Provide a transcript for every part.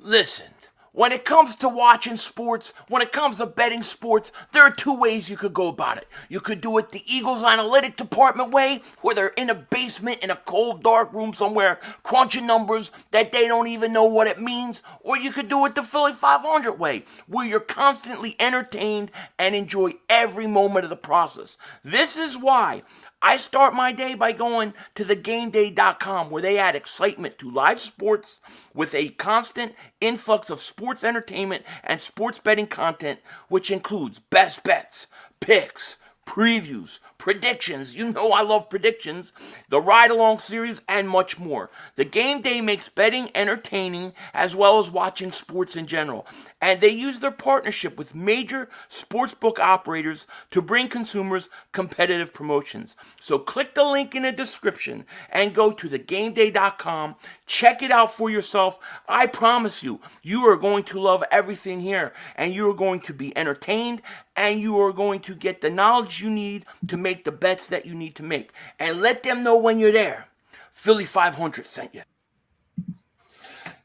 Listen, when it comes to watching sports, when it comes to betting sports, there are two ways you could go about it. You could do it the Eagles analytic department way, where they're in a basement in a cold, dark room somewhere, crunching numbers that they don't even know what it means, or you could do it the Philly 500 way, where you're constantly entertained and enjoy every moment of the process. This is why I start my day by going to thegameday.com where they add excitement to live sports with a constant influx of sports entertainment and sports betting content, which includes best bets, picks, previews, predictions. You know I love predictions, the ride along series, and much more. The Game Day makes betting entertaining as well as watching sports in general. And they use their partnership with major sportsbook operators to bring consumers competitive promotions. So click the link in the description and go to thegameday.com. Check it out for yourself. I promise you, you are going to love everything here, and you are going to be entertained, and you are going to get the knowledge you need to make the bets that you need to make. And let them know when you're there. Philly 500 sent you.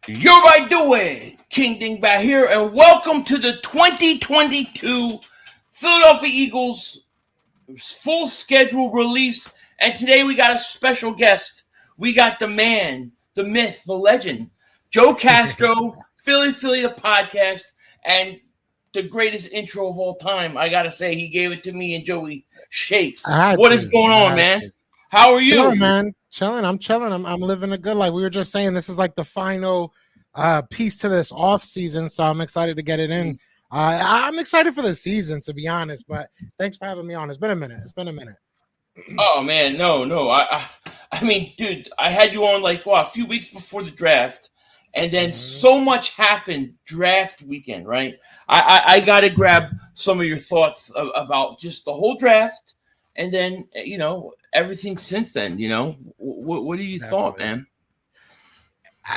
You're right, do it. King Dingbat here, and welcome to the 2022 Philadelphia Eagles full schedule release. And today we got a special guest. We got the man, the myth, the legend, Joe Castro, Philly the podcast, and the greatest intro of all time. I gotta say, he gave it to me and Joey Shakes. What is going on, man? How are you? Chilling, man. Chilling. I'm chilling. I'm living a good life. We were just saying this is like the final piece to this off season, so I'm excited to get it in. I'm excited for the season, to be honest. But thanks for having me on. It's been a minute. Oh man, no. I mean, dude, I had you on like a few weeks before the draft, and then so much happened draft weekend, right? I got to grab some of your thoughts about just the whole draft, and then everything since then. What do you thought, man?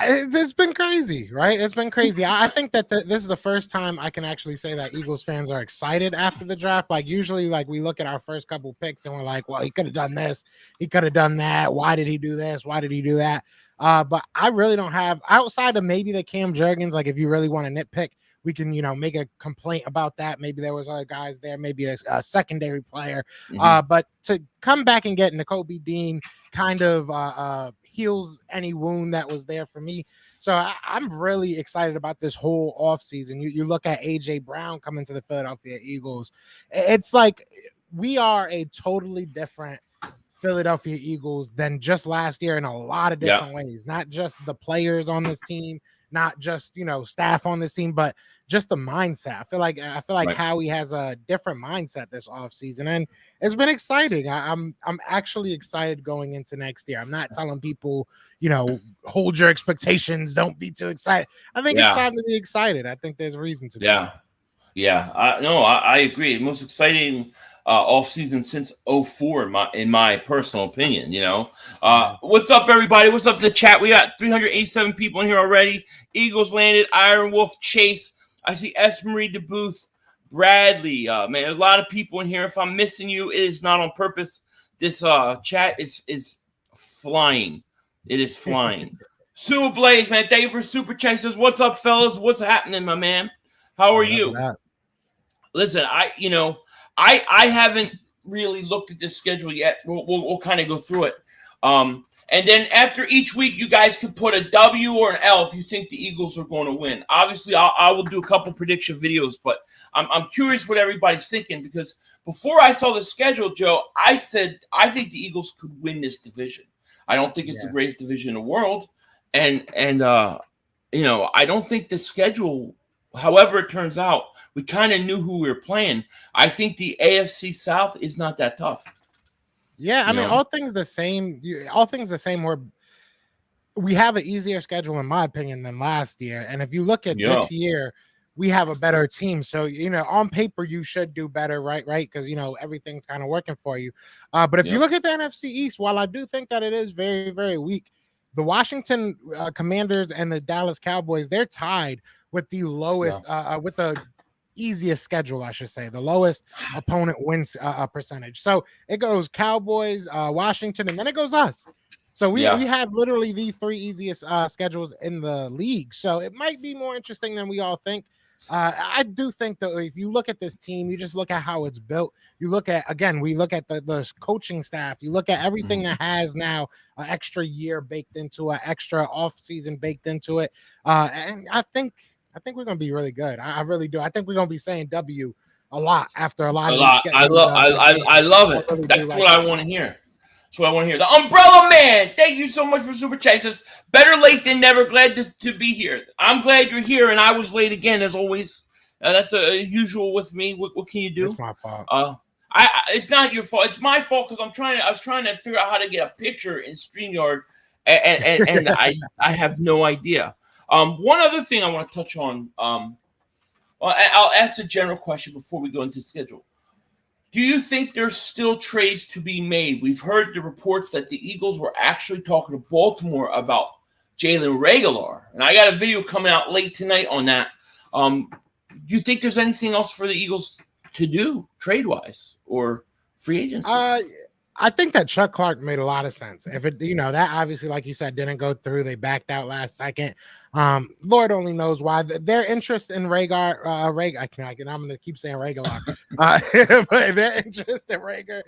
It's been crazy, right? It's been crazy. I think that this is the first time I can actually say that Eagles fans are excited after the draft. Like usually, like we look at our first couple picks and we're like, well, he could have done this, he could have done that. Why did he do this? Why did he do that? But I really don't have, outside of maybe the Cam Jurgens, like if you really want to nitpick, we can, make a complaint about that. Maybe there was other guys there, maybe a secondary player. But to come back and get Nakobe Dean kind of heals any wound that was there for me. So I'm really excited about this whole offseason. You look at A.J. Brown coming to the Philadelphia Eagles. It's like we are a totally different Philadelphia Eagles than just last year in a lot of different ways. Not just the players on this team, not just staff on this team, but just the mindset. I feel like Howie has a different mindset this offseason, and it's been exciting. I'm actually excited going into next year. I'm not telling people, hold your expectations, don't be too excited. I think it's time to be excited. I think there's reason to be. I agree. Most exciting off season since 04 in my personal opinion. What's up, everybody? What's up to the chat? We got 387 people in here already. Eagles landed. Iron Wolf Chase. I see S. Marie DeBooth, Bradley. Man, there's a lot of people in here. If I'm missing you, it is not on purpose. This chat is flying. It is flying. Sue Blaze, man, thank you for super chat. Says, what's up, fellas? What's happening, my man? How are you? Listen, I haven't really looked at this schedule yet. We'll kind of go through it. And then after each week, you guys can put a W or an L if you think the Eagles are going to win. Obviously, I will do a couple prediction videos, but I'm curious what everybody's thinking, because before I saw the schedule, Joe, I said I think the Eagles could win this division. I don't think it's the greatest division in the world, and I don't think the schedule, however it turns out, we kind of knew who we were playing. I think the AFC South is not that tough. Yeah, I mean, all things the same. Where we have an easier schedule, in my opinion, than last year. And if you look at this year, we have a better team. So, on paper, you should do better, right? Because, everything's kind of working for you. But if you look at the NFC East, while I do think that it is very, very weak, the Washington Commanders and the Dallas Cowboys, they're tied with the lowest, with the easiest schedule, I should say, the lowest opponent wins percentage. So it goes Cowboys, Washington, and then it goes us. So we have literally the 3 easiest schedules in the league. So it might be more interesting than we all think. I do think that if you look at this team, you just look at how it's built. You look at, again, we look at the coaching staff. You look at everything that has now an extra year baked into it, extra off season baked into it. And I think we're going to be really good. I really do. I think we're going to be saying W a lot after a lot of these I love it. Really That's what I want to hear. That's what I want to hear. The Umbrella Man, thank you so much for super chases. Better late than never. Glad to be here. I'm glad you're here, and I was late again as always. That's usual with me. What can you do? It's my fault. It's not your fault. It's my fault because I was trying to figure out how to get a picture in StreamYard, and I have no idea. One other thing I want to touch on. I'll ask a general question before we go into the schedule. Do you think there's still trades to be made? We've heard the reports that the Eagles were actually talking to Baltimore about Jalen Reagor, and I got a video coming out late tonight on that. Do you think there's anything else for the Eagles to do trade-wise or free agency? I think that Chuck Clark made a lot of sense. If it, that obviously, like you said, didn't go through. They backed out last second. Lord only knows why. Their interest in Reagor, I'm going to keep saying Reagor, but their interest in Reagor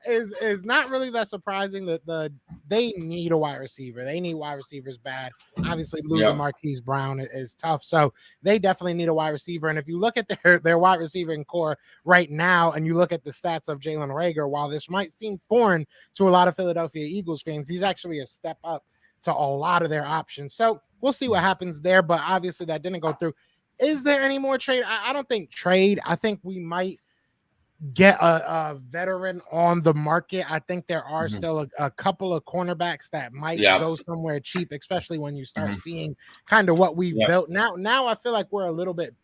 is not really that surprising. That they need a wide receiver. They need wide receivers bad. Obviously, losing Marquise Brown is tough. So they definitely need a wide receiver. And if you look at their wide receiving core right now, and you look at the stats of Jalen Reagor, while this might seem foreign to a lot of Philadelphia Eagles fans, he's actually a step up to a lot of their options. So we'll see what happens there. But obviously, that didn't go through. Is there any more trade? I don't think trade. I think we might get a veteran on the market. I think there are still a couple of cornerbacks that might go somewhere cheap, especially when you start seeing kind of what we've built. Now I feel like we're a little bit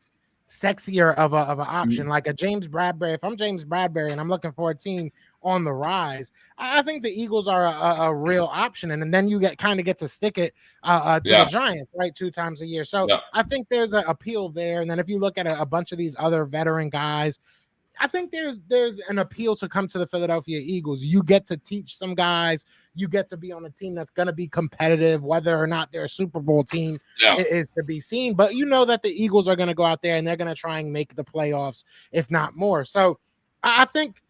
sexier of an option, like a James Bradbury. If I'm James Bradbury and I'm looking for a team on the rise, I think the Eagles are a real option. And then you get to stick it to the Giants, right, 2 times a year. So I think there's an appeal there. And then if you look at a bunch of these other veteran guys, I think there's an appeal to come to the Philadelphia Eagles. You get to teach some guys. You get to be on a team that's going to be competitive, whether or not they're a Super Bowl team is to be seen. But you know that the Eagles are going to go out there and they're going to try and make the playoffs, if not more. So I think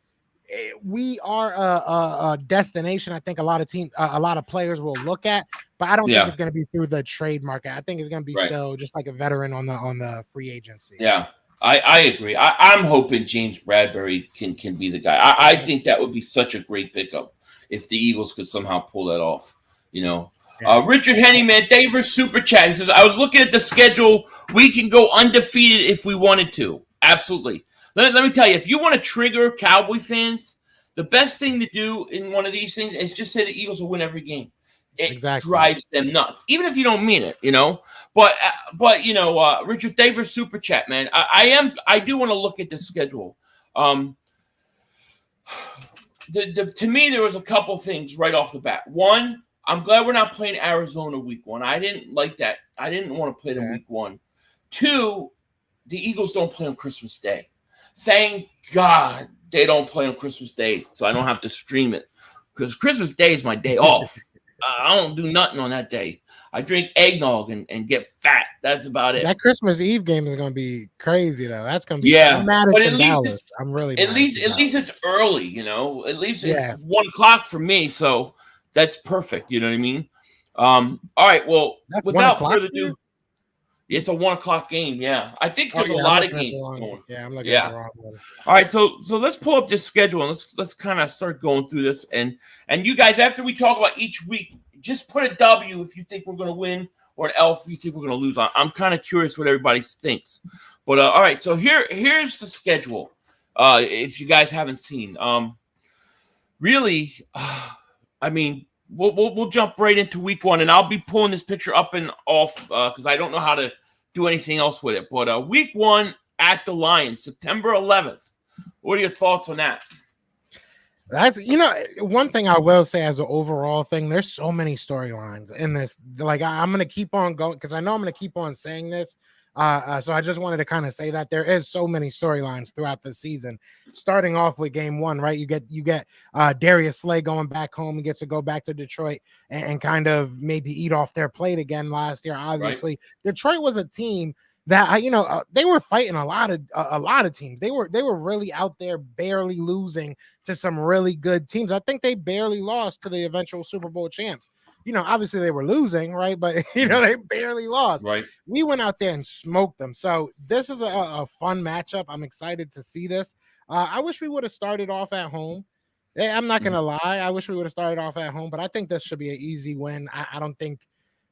we are a destination. I think a lot of players will look at, but I don't think it's going to be through the trade market. I think it's going to be still just like a veteran on the free agency. Yeah. I agree. I'm hoping James Bradbury can be the guy. I think that would be such a great pickup if the Eagles could somehow pull that off. Richard Henneman, thank you for super chat. He says, I was looking at the schedule. We can go undefeated if we wanted to. Absolutely. Let me tell you, if you want to trigger Cowboy fans, the best thing to do in one of these things is just say the Eagles will win every game. It drives them nuts, even if you don't mean it, But Richard, thank you for super chat, man. I do want to look at the schedule. To me, there was a couple things right off the bat. One, I'm glad we're not playing Arizona week 1. I didn't like that. I didn't want to play them week 1. 2, the Eagles don't play on Christmas Day. Thank God they don't play on Christmas Day, so I don't have to stream it because Christmas Day is my day off. I don't do nothing on that day. I drink eggnog and get fat. That's about it. That Christmas Eve game is going to be crazy, though. That's going to be but at least I'm really at least it's early, At least it's 1 o'clock for me, so that's perfect. You know what I mean? All right. Well, without further ado, it's a 1 o'clock game. Yeah, I think there's a lot of games going. Yeah, I'm looking at the wrong one. All right, so let's pull up this schedule and let's kind of start going through this. And you guys, after we talk about each week, just put a W if you think we're going to win, or an L if you think we're going to lose. I'm kind of curious what everybody thinks. But all right, so here's the schedule. If you guys haven't seen, really, I mean, we'll jump right into week 1, and I'll be pulling this picture up and off because I don't know how to do anything else with it. But week 1 at the Lions, September 11th. What are your thoughts on that? That's one thing I will say as an overall thing. There's so many storylines in this. Like I'm gonna keep on going because I know I'm gonna keep on saying this So I just wanted to kind of say that there is so many storylines throughout the season. Starting off with game one, right? You get Darius Slay going back home. He gets to go back to Detroit and kind of maybe eat off their plate again last year. Right. Obviously, Detroit was a team that they were fighting a lot of teams. They were really out there, barely losing to some really good teams. I think they barely lost to the eventual Super Bowl champs. Obviously they were losing, right? But they barely lost. Right. We went out there and smoked them. So this is a fun matchup. I'm excited to see this. I wish we would have started off at home. I'm not gonna lie. I wish we would have started off at home, but I think this should be an easy win. I don't think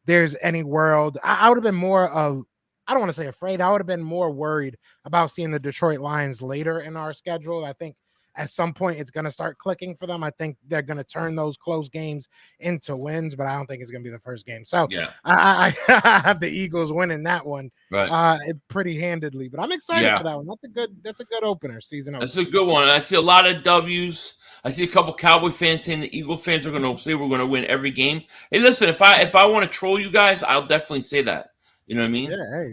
there's any world. I would have been more of, I don't want to say afraid. I would have been more worried about seeing the Detroit Lions later in our schedule. I think at some point it's going to start clicking for them. I think they're going to turn those close games into wins, but I don't think it's going to be the first game. So Yeah. I have the Eagles winning that one pretty handedly, but I'm excited for that one. That's a good opener, season opener. That's a good one. I see a lot of W's. I see a couple Cowboy fans saying the Eagle fans are going to say we're going to win every game. Hey, listen, if I want to troll you guys, I'll definitely say that. You know what I mean? Yeah,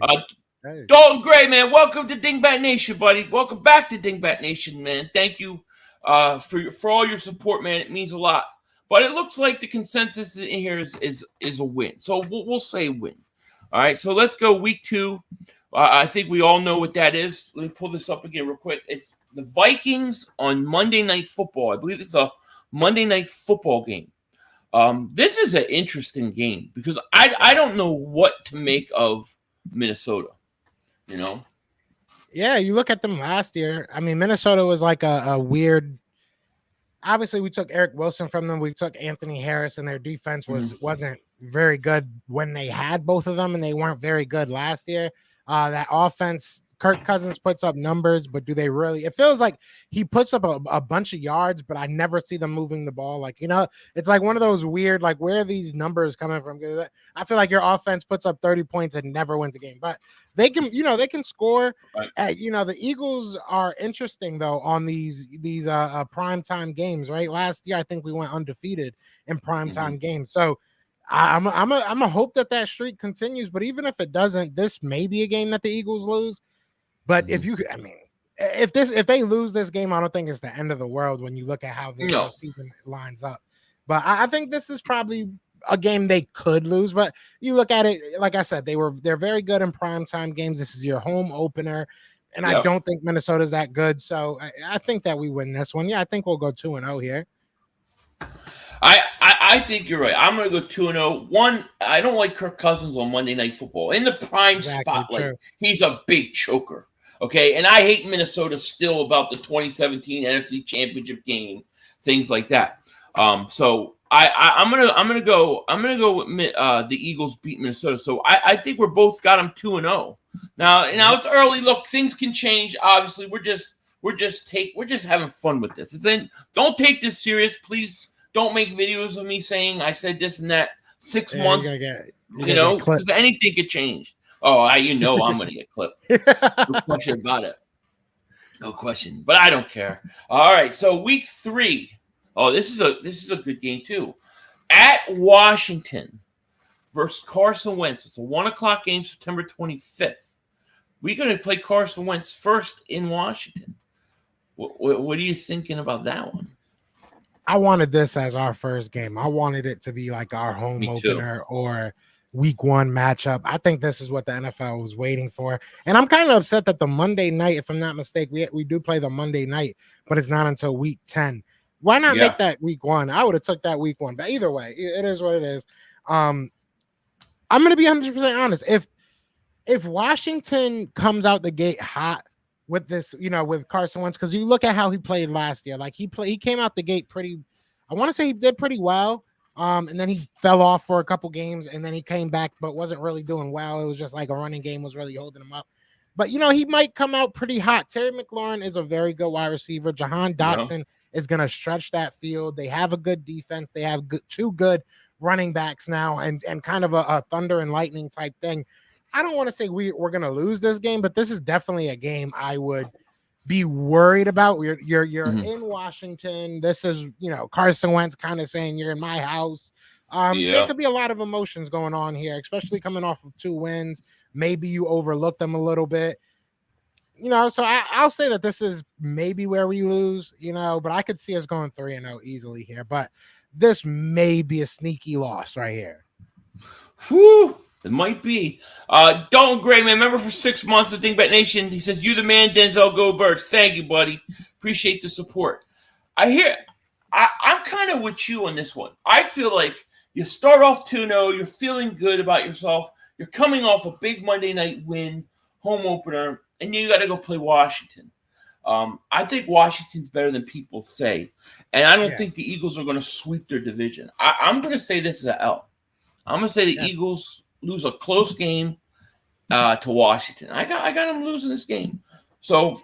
hey. Dalton Gray, man, welcome to Dingbat Nation, buddy. Welcome back to Dingbat Nation, man. Thank you for all your support, man. It means a lot. But it looks like the consensus in here is a win. So we'll say win. All right, so let's go week 2. I think we all know what that is. Let me pull this up again real quick. It's the Vikings on Monday Night Football. I believe it's a Monday Night Football game. This is an interesting game because I don't know what to make of Minnesota. Yeah, you look at them last year. I mean, Minnesota was like a weird. Obviously, we took Eric Wilson from them. We took Anthony Harris, and their defense wasn't very good when they had both of them, and they weren't very good last year. That offense, Kirk Cousins puts up numbers, but do they really? It feels like he puts up a bunch of yards, but I never see them moving the ball. Like, it's like one of those weird, like, where are these numbers coming from? I feel like your offense puts up 30 points and never wins a game, but they can score. Right. The Eagles are interesting though on these primetime games, right? Last year, I think we went undefeated in primetime games. So I'm a hope that streak continues, but even if it doesn't, this may be a game that the Eagles lose. But if they lose this game, I don't think it's the end of the world when you look at how the season lines up. But I think this is probably a game they could lose. But you look at it, like I said, they're very good in primetime games. This is your home opener, and I don't think Minnesota's that good. So I think that we win this one. Yeah, I think we'll go 2-0 here. I think you're right. I'm going to go 2-0. One, I don't like Kirk Cousins on Monday Night Football. In the prime spotlight, true. He's a big choker. Okay, and I hate Minnesota still about the 2017 NFC Championship game, things like that. So I'm gonna go with the Eagles beat Minnesota. So I think we're both got them 2-0. Now it's early. Look, things can change. Obviously, we're just having fun with this. Don't take this serious, please. Don't make videos of me saying I said this and that 6 months. Because anything could change. Oh, I'm going to get clipped. No question about it. No question. But I don't care. All right. So week 3. Oh, this is a good game too. At Washington versus Carson Wentz. It's a 1:00 game, September 25th. We're going to play Carson Wentz first in Washington. What are you thinking about that one? I wanted this as our first game. I wanted it to be like our home opener or week 1 matchup. I think this is what the NFL was waiting for. And I'm kind of upset that the Monday night, if I'm not mistaken, we do play the Monday night, but it's not until week 10. Why not make that week 1? I would have took that week 1. But either way, it is what it is. I'm going to be 100% honest. If Washington comes out the gate hot with this, with Carson Wentz, because you look at how he played last year. Like he came out the gate pretty, I want to say he did pretty well. And then he fell off for a couple games, and then he came back, but wasn't really doing well. It was just like a running game was really holding him up. But, he might come out pretty hot. Terry McLaurin is a very good wide receiver. Jahan Dotson is going to stretch that field. They have a good defense. They have two good running backs now and kind of a thunder and lightning type thing. I don't want to say we're going to lose this game, but this is definitely a game I would be worried about. You're in Washington. This is, Carson Wentz kind of saying you're in my house. There Yeah. could be a lot of emotions going on here, especially coming off of 2 wins. Maybe you overlook them a little bit. So I'll say that this is maybe where we lose, but I could see us going 3-0 easily here. But this may be a sneaky loss right here. Whew. It might be. Dalton Gray, man, member for 6 months of Dingbat Nation. He says, "You the man, Denzel. Go Birds." Thank you, buddy. Appreciate the support. I'm kind of with you on this one. I feel like you start off 2-0. You're feeling good about yourself. You're coming off a big Monday night win, home opener, and you got to go play Washington. I think Washington's better than people say, and I don't think the Eagles are going to sweep their division. I'm going to say this is an L. I'm going to say the Eagles lose a close game to Washington. I got them losing this game. So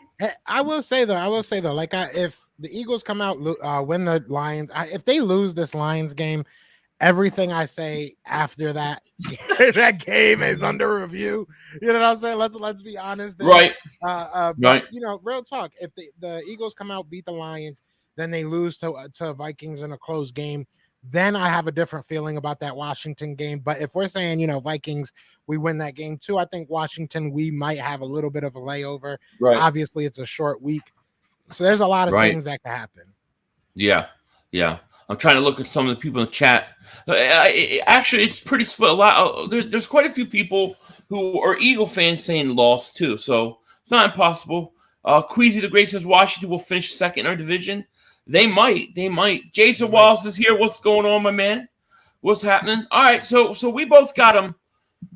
I will say though, like if the Eagles come out win the Lions, if they lose this Lions game, everything I say after that that game is under review. You know what I'm saying? Let's be honest. Right. But real talk. If the Eagles come out, beat the Lions, then they lose to Vikings in a close game, then I have a different feeling about that Washington game. But if we're saying, Vikings, we win that game too, I think Washington, we might have a little bit of a layover. Right. Obviously, it's a short week. So there's a lot of things that can happen. Yeah. I'm trying to look at some of the people in the chat. Actually, it's pretty split. A lot. There's quite a few people who are Eagle fans saying loss too. So it's not impossible. Queasy the Great says Washington will finish second in our division. They might. Jason Wallace is here. What's going on, my man? What's happening? All right. So we both got them.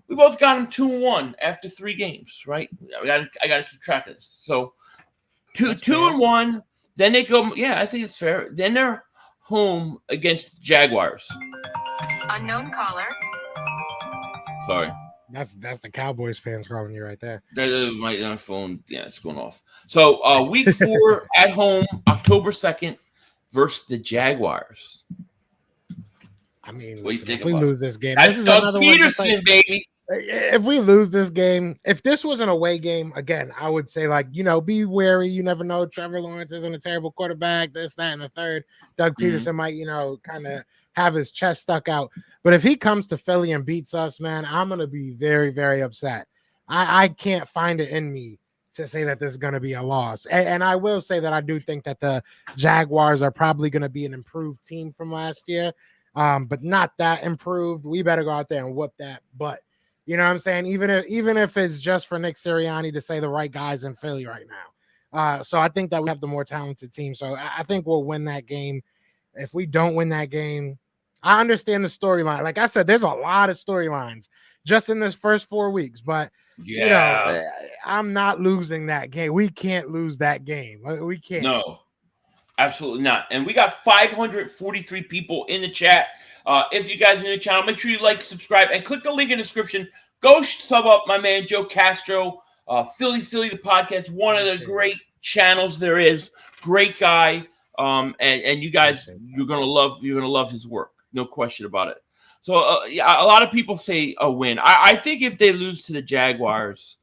We both got them 2-1 after 3 games, right? I got to keep track of this. So 2-1. Then they go. Yeah, I think it's fair. Then they're home against the Jaguars. Unknown caller. Sorry. That's the Cowboys fans calling you right there. My phone, it's going off. So week 4 at home, October 2nd, versus the Jaguars. I mean, What do you think if we lose this game, that's this is Doug another Peterson, one, baby. If we lose this game, if this was an away game, again, I would say be wary. You never know. Trevor Lawrence isn't a terrible quarterback. This, that, and the third. Doug Peterson might, kind of have his chest stuck out. But if he comes to Philly and beats us, man, I'm going to be very, very upset. I can't find it in me to say that this is going to be a loss. And I will say that I do think that the Jaguars are probably going to be an improved team from last year, but not that improved. We better go out there and whoop that butt. You know what I'm saying? Even if it's just for Nick Sirianni to say the right guys in Philly right now. So I think that we have the more talented team. So I think we'll win that game. If we don't win that game, I understand the storyline. Like I said, there's a lot of storylines just in this first 4 weeks. But, I'm not losing that game. We can't lose that game. We can't. No, absolutely not. And we got 543 people in the chat. If you guys are new to the channel, make sure you like, subscribe, and click the link in the description. Go sub up my man Joe Castro, Philly the podcast, one of the great channels there is. Great guy, and you guys, you're gonna love his work, no question about it. So a lot of people say a win. I think if they lose to the Jaguars,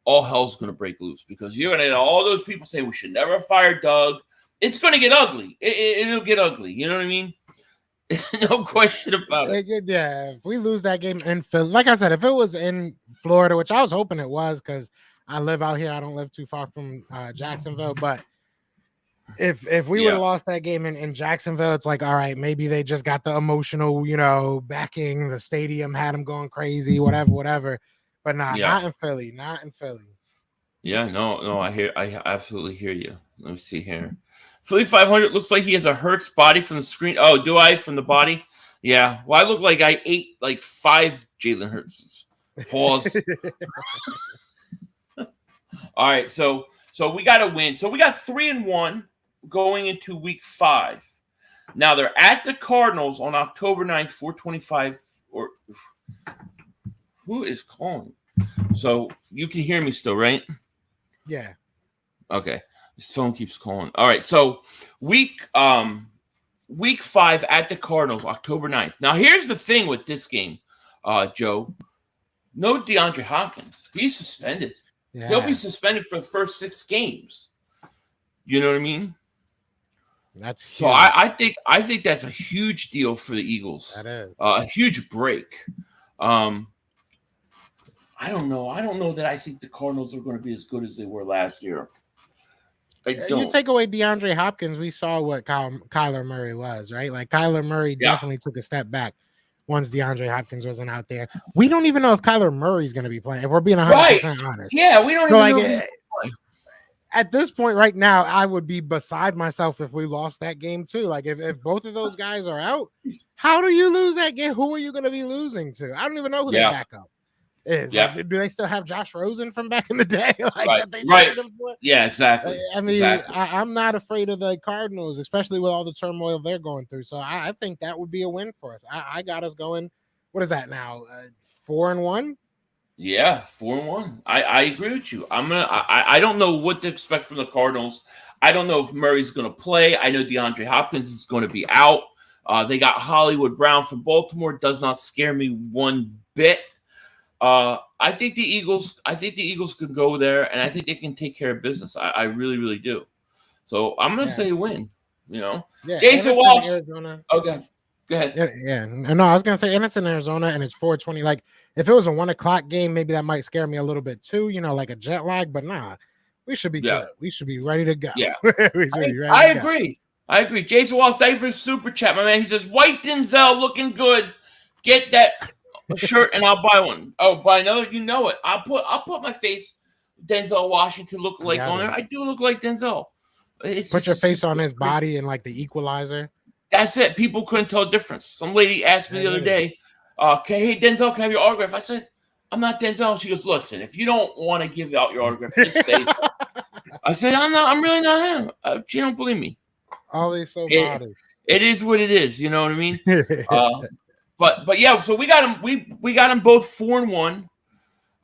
all hell's gonna break loose because you're gonna all those people say we should never fire Doug. It's gonna get ugly. It'll get ugly. You know what I mean? No question about it. Yeah, if we lose that game in Philly, like I said, if it was in Florida, which I was hoping it was because I live out here, I don't live too far from Jacksonville. But if we would have lost that game in Jacksonville, it's like, all right, maybe they just got the emotional, backing. The stadium had them going crazy, whatever. But not in Philly, not in Philly. Yeah, no, I absolutely hear you. Let me see here. Philly 500 looks like he has a Hertz body from the screen. Oh, do I from the body? Yeah. Well, I look like I ate like 5 Jalen Hurts. Pause. All right, so we got to win. So we got 3-1 going into week 5. Now they're at the Cardinals on October 9th, 425. Or who is calling? So you can hear me still, right? Yeah. Okay. His phone keeps calling. All right. So week 5 at the Cardinals, October 9th. Now here's the thing with this game, Joe. No DeAndre Hopkins. He's suspended. Yeah. He'll be suspended for the first 6 games. You know what I mean? That's huge. So I think that's a huge deal for the Eagles. That is a huge break. I don't know. I don't know that I think the Cardinals are going to be as good as they were last year. I don't. You take away DeAndre Hopkins, we saw what Kyler Murray was, right? Like Kyler Murray definitely took a step back once DeAndre Hopkins wasn't out there. We don't even know if Kyler Murray's going to be playing, if we're being 100% honest. Yeah, we don't even know. At this point right now, I would be beside myself if we lost that game too. Like if both of those guys are out, how do you lose that game? Who are you going to be losing to? I don't even know who their backup is. Yeah. Like, do they still have Josh Rosen from back in the day? Like Right. that they traded him for? Yeah, exactly. I mean, exactly. I'm not afraid of the Cardinals, especially with all the turmoil they're going through. So I think that would be a win for us. I got us going. What is that now? 4-1? Yeah, 4-1. I agree with you. I don't know what to expect from the Cardinals. I don't know if Murray's going to play. I know DeAndre Hopkins is going to be out. They got Hollywood Brown from Baltimore. Does not scare me one bit. I think the Eagles could go there, and I think they can take care of business. I really, really do. So I'm going to say win. You know, Jason Walsh. Okay. Go ahead. Yeah. No, I was gonna say, and it's in Arizona, and it's 4:20. Like, if it was a 1:00 game, maybe that might scare me a little bit too. You know, like a jet lag. But nah, we should be good. We should be ready to go. Yeah, I agree. I agree. Jason Walsh, thank you for the super chat, my man. He says, "White Denzel looking good. Get that shirt, and I'll buy one. Oh, buy another. You know it. I'll put my face, Denzel Washington, look like on there. I do look like Denzel. Put your face on his body and like the Equalizer." That's it. People couldn't tell the difference. Some lady asked me the other day, hey, Denzel, can I have your autograph? I said, I'm not Denzel. She goes, listen, if you don't want to give out your autograph, just say so. I said, I'm really not him. She don't believe me. Always so modest. It is what it is. You know what I mean? But yeah, so we got them. We got them both 4-1.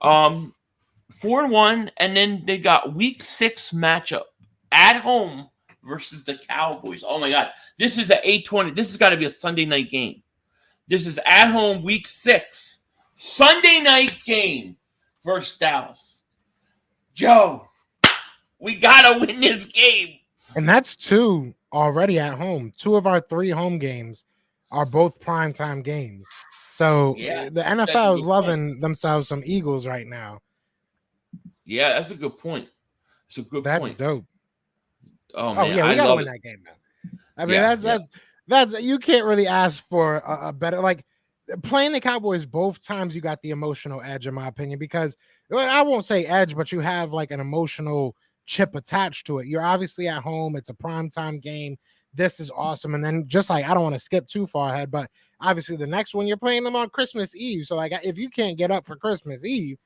4-1, and then they got week 6 matchup at home versus the Cowboys. Oh my God. This is at 8:20. This has got to be a Sunday night game. This is at home week 6. Sunday night game versus Dallas. Joe, we got to win this game. And that's 2 already at home. 2 of our 3 home games are both primetime games. So the NFL is loving themselves some Eagles right now. Yeah, that's a good point. It's a good point. That's dope. Oh man, yeah, we gotta win that game now. I mean, that's you can't really ask for a better, like, playing the Cowboys both times. You got the emotional edge, in my opinion, because I won't say edge, but you have like an emotional chip attached to it. You're obviously at home. It's a primetime game. This is awesome. And then just like, I don't want to skip too far ahead, but obviously the next one you're playing them on Christmas Eve. So like, if you can't get up for Christmas Eve,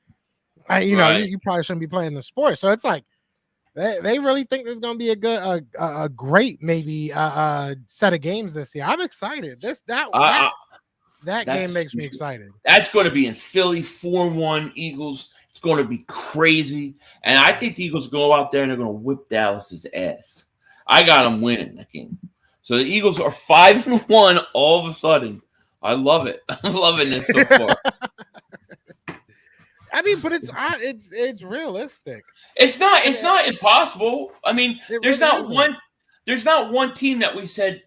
you probably shouldn't be playing the sport. So it's like, they really think there's going to be a great maybe set of games this year. I'm excited. That game makes me excited. That's going to be in Philly, 4-1 Eagles. It's going to be crazy, and I think the Eagles go out there and they're going to whip Dallas's ass. I got them winning that game. So the Eagles are 5-1 all of a sudden. I love it. I'm loving this so far. I mean, but it's realistic. It's not impossible. I mean, there's not one team that we said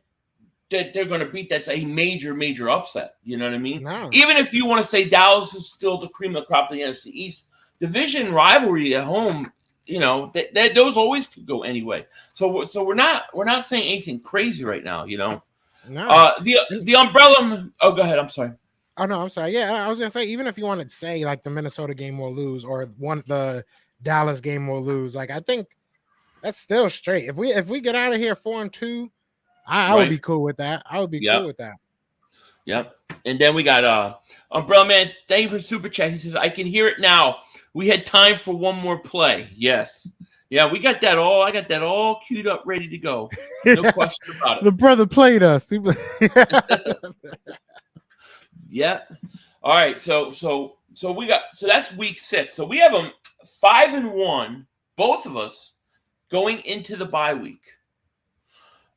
that they're going to beat that's a major upset. You know what I mean? No. Even if you want to say Dallas is still the cream of the crop of the NFC East, division rivalry at home, those always could go anyway. So we're not saying anything crazy right now. No. The umbrella. Oh, go ahead. I'm sorry. Oh no, I'm sorry. Yeah, I was gonna say, even if you wanted to say like the Minnesota game will lose or the Dallas game will lose, like I think that's still straight. If we get out of here 4-2, I would be cool with that. I would be cool with that. Yep. And then we got Umbrella Man. Thank you for super chat. He says, I can hear it now. We had time for one more play. Yes. Yeah, we got that all. I got that all queued up, ready to go. No question about it. The brother played us. Yeah. All right. So that's week 6. So we have them 5-1, both of us, going into the bye week.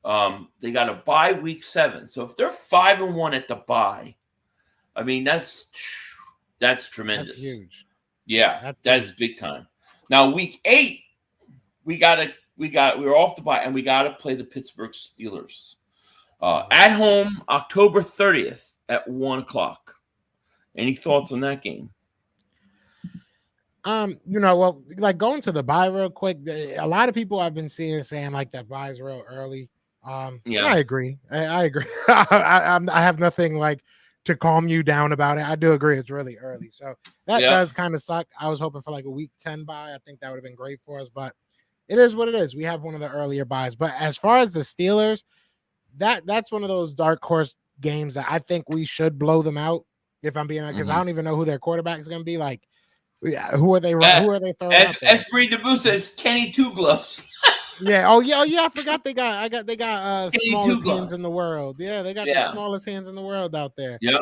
They got a bye week 7. So if they're 5-1 at the bye, I mean that's tremendous. That's huge. Yeah, that's big time. Now week 8, we got we're off the bye, and we got to play the Pittsburgh Steelers at home, October 30th at 1:00. Any thoughts on that game? Well, like going to the bye real quick. A lot of people I've been seeing saying like that bye's real early. Yeah, I agree. I agree. I have nothing like to calm you down about it. I do agree it's really early, so that does kind of suck. I was hoping for like a week 10 bye. I think that would have been great for us, but it is what it is. We have one of the earlier buys. But as far as the Steelers, that's one of those dark horse games that I think we should blow them out. If I'm being honest, because I don't even know who their quarterback is going to be. Like, who are they? Who are they throwing? Esprit de Boo says Kenny Two Gloves. Yeah. Oh yeah. I forgot they got smallest Kenny hands in the world. Yeah, they got the smallest hands in the world out there. Yep.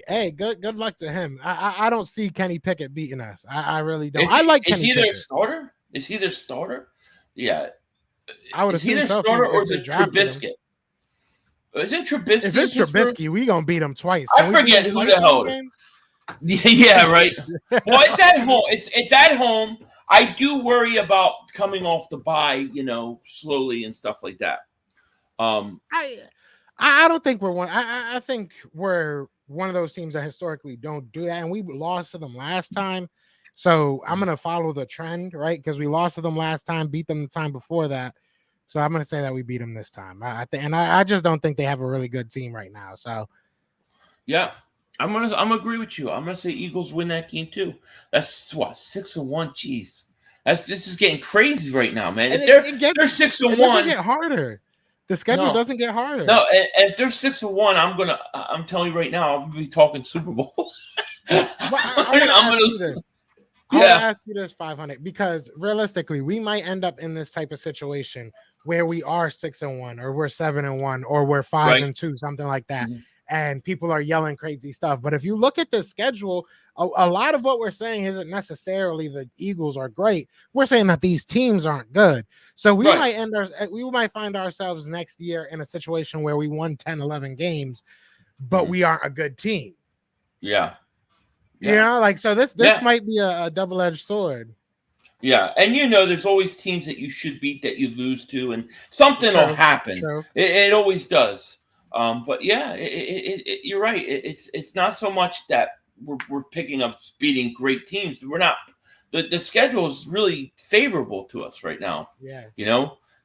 Hey, good luck to him. I don't see Kenny Pickett beating us. I really don't. I like Kenny Pickett. Is he their starter? Yeah. I would Is he their starter or is it Trubisky? Is it Trubisky? If it's Trubisky, we gonna beat him twice. I forget who the hell it is. Yeah, right. Well, it's at home. It's at home. I do worry about coming off the bye, slowly and stuff like that. I don't think we're one. I think we're one of those teams that historically don't do that, and we lost to them last time. So I'm gonna follow the trend, right? Because we lost to them last time, beat them the time before that. So I'm gonna say that we beat them this time. I just don't think they have a really good team right now. So yeah, I'm gonna agree with you. I'm gonna say Eagles win that game too. That's what 6-1. Jeez, this is getting crazy right now, man. If they're 6-1, it doesn't get harder. The schedule doesn't get harder. No, and if they're 6-1, I'm telling you right now, I'll be talking Super Bowl. I want to ask you this, 500, because realistically, we might end up in this type of situation where we are 6-1, or we're 7-1, or we're 5-2, something like that. Mm-hmm. And people are yelling crazy stuff. But if you look at the schedule, a lot of what we're saying isn't necessarily the Eagles are great. We're saying that these teams aren't good. So we might find ourselves next year in a situation where we won 10, 11 games, but we aren't a good team. Yeah. So this might be a double-edged sword. Yeah, and there's always teams that you should beat that you lose to, and something will happen. It always does. But yeah, you're right. It's not so much that we're picking up beating great teams. We're not. The schedule is really favorable to us right now. Yeah.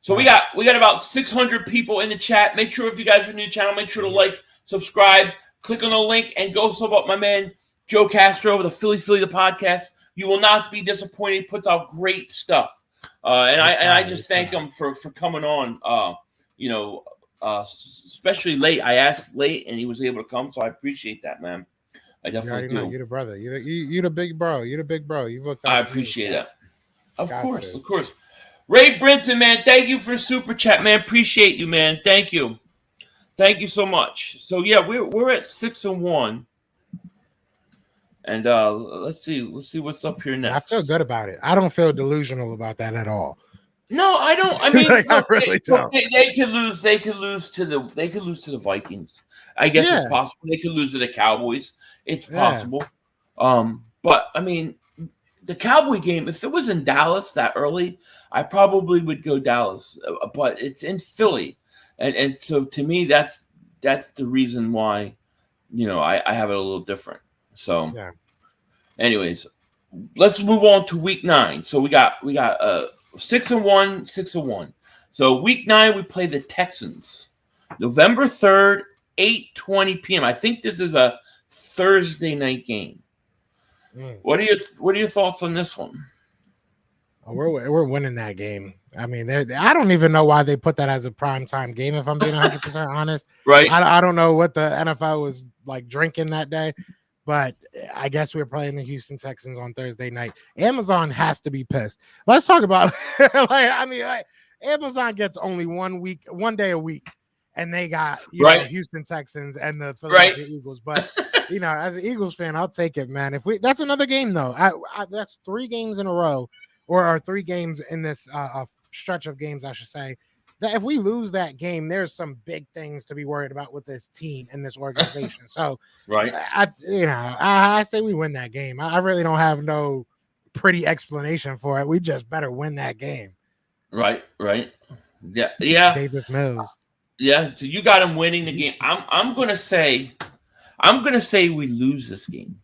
So we got about 600 people in the chat. Make sure if you guys are new to the channel, make sure to like, subscribe, click on the link, and go sub up my man Joe Castro of the Philly the podcast. You will not be disappointed. He puts out great stuff. I just thank him for coming on. Especially late. I asked late, and he was able to come, so I appreciate that, man. I definitely do. You're the brother. You're the big bro. You're the big bro. You've looked. I appreciate that. Of course. Ray Brinson, man, thank you for super chat, man. Appreciate you, man. Thank you so much. So yeah, we're at 6-1. And let's see what's up here next. I feel good about it. I don't feel delusional about that at all. No, I don't. I mean, I really don't. They could lose. They could lose to the Vikings. I guess it's possible. They could lose to the Cowboys. It's possible. But I mean, the Cowboy game. If it was in Dallas that early, I probably would go Dallas. But it's in Philly, and so to me, that's the reason why, I have it a little different. So, anyways, let's move on to week 9. So we got 6-1, 6-1. So week 9 we play the Texans, November 3rd, 8:20 p.m. I think this is a Thursday night game. What are your thoughts on this one? Oh, we're winning that game. I mean, I don't even know why they put that as a primetime game. If I'm being 100% honest, right? I don't know what the NFL was like drinking that day. But I guess we're playing the Houston Texans on Thursday night. Amazon has to be pissed. Let's talk about Amazon gets only 1 day a week, and they got Houston Texans and the Philadelphia Eagles. But as an Eagles fan, I'll take it, man. That's another game though. That's 3 games in a row, or 3 games in this stretch of games, I should say. That if we lose that game, there's some big things to be worried about with this team and this organization. So, I say we win that game. I really don't have no pretty explanation for it. We just better win that game. Right. Yeah. Davis Mills. Yeah. So you got him winning the game. I'm gonna say we lose this game.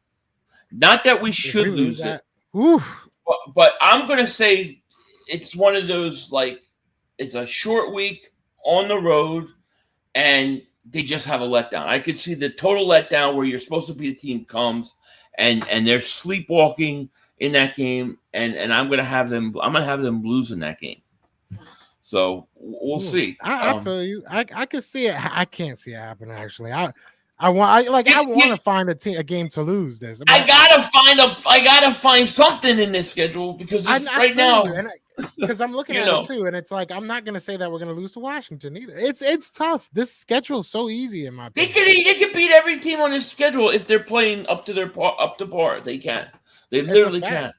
Not that we should lose it. But I'm gonna say it's one of those, like, it's a short week on the road, and they just have a letdown. I could see the total letdown where you're supposed to be the team comes and they're sleepwalking in that game, and I'm gonna have them lose in that game. So we'll see. I feel you. I can see it. I can't see it happen actually. I want to find a game to lose this. I gotta find something in this schedule because because I'm looking at it too, and it's like I'm not gonna say that we're gonna lose to Washington either. It's tough. This schedule is so easy in my opinion. They could beat every team on this schedule if they're playing up to par. They can. They literally can.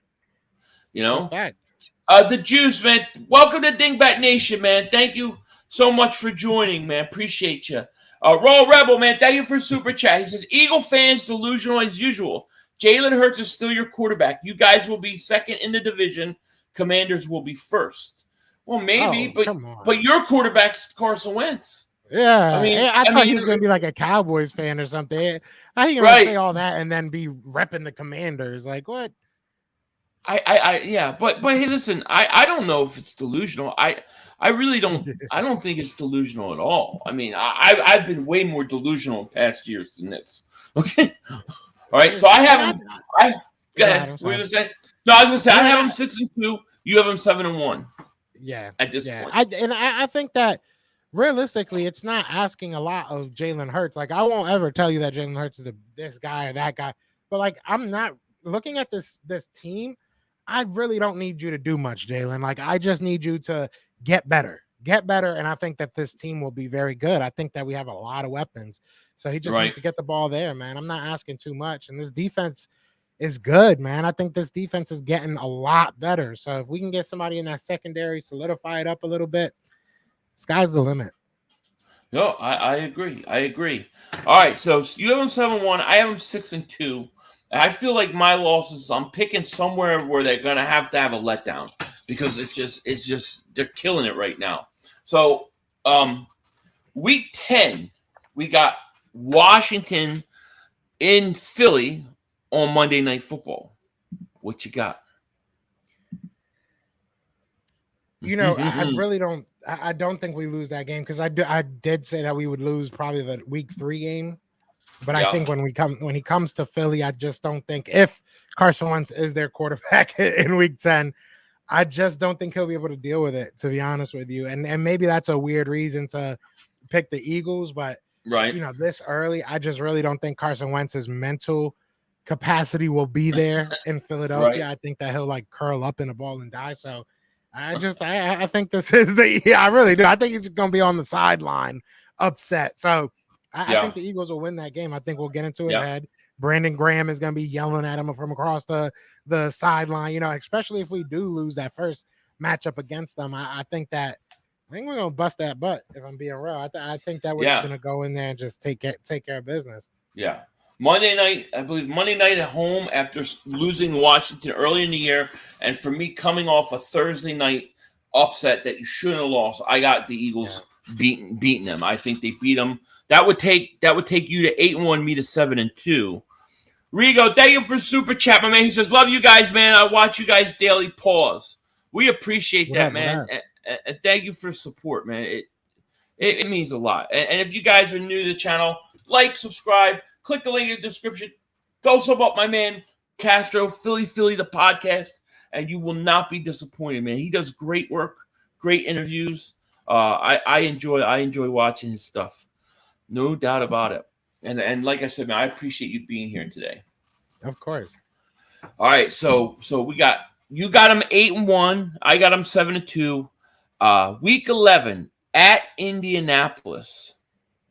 You know. It's a fact. The Juice, man. Welcome to Dingbat Nation, man. Thank you so much for joining, man. Appreciate you. Raw Rebel, man. Thank you for super chat. He says, Eagle fans delusional as usual. Jalen Hurts is still your quarterback. You guys will be second in the division. Commanders will be first. Well, maybe, but your quarterback's Carson Wentz. Yeah, I thought he was going to be like a Cowboys fan or something. How you going to say all that and then be repping the Commanders? Like what? Yeah, but hey, listen, I don't know if it's delusional. I really don't. I don't think it's delusional at all. I mean, I've been way more delusional in past years than this. Okay, all right. So I have him. Go ahead. What were you gonna say? No, I was gonna say I have him 6-2. You have him 7-1. Yeah. At this point, I think that realistically, it's not asking a lot of Jalen Hurts. Like I won't ever tell you that Jalen Hurts is this guy or that guy, but like I'm not looking at this team. I really don't need you to do much, Jalen. Like I just need you to get better, and I think that this team will be very good. I think that we have a lot of weapons, so he just needs to get the ball there, man. I'm not asking too much, and this defense is good, man. I think this defense is getting a lot better. So if we can get somebody in that secondary, solidify it up a little bit, sky's the limit. No, I agree. All right, so you have them 7-1. I have them 6-2. I feel like my losses, I'm picking somewhere where they're gonna have to have a letdown because it's just they're killing it right now. So week 10, we got Washington in Philly on Monday Night Football. What you got? You know, I don't think we lose that game because I did say that we would lose probably the week 3 game. But I think when he comes to Philly, I just don't think if Carson Wentz is their quarterback in week 10, I just don't think he'll be able to deal with it, to be honest with you. And maybe that's a weird reason to pick the Eagles, but you know, this early, I just really don't think Carson Wentz's mental capacity will be there in Philadelphia. I think that he'll like curl up in a ball and die. So I think this is I really do. I think he's gonna be on the sideline upset. So I think the Eagles will win that game. I think we'll get into his head. Brandon Graham is going to be yelling at him from across the sideline, you know, especially if we do lose that first matchup against them. I think we're going to bust that butt, if I'm being real. I think that we're just going to go in there and just take care of business. Yeah. Monday night at home after losing Washington early in the year. And for me, coming off a Thursday night upset that you shouldn't have lost, I got the Eagles beating them. I think they beat them. That would take you to 8-1, me to 7-2. Rigo, thank you for super chat, my man. He says, "Love you guys, man. I watch you guys daily." Pause. We appreciate that, man, and thank you for support, man. It means a lot. And if you guys are new to the channel, like, subscribe, click the link in the description. Go sub up my man Castro, Philly the podcast, and you will not be disappointed, man. He does great work, great interviews. I enjoy watching his stuff. No doubt about it. And like I said, man, I appreciate you being here today. Of course. All right, so you got him 8-1. I got him 7-2. Week 11 at Indianapolis,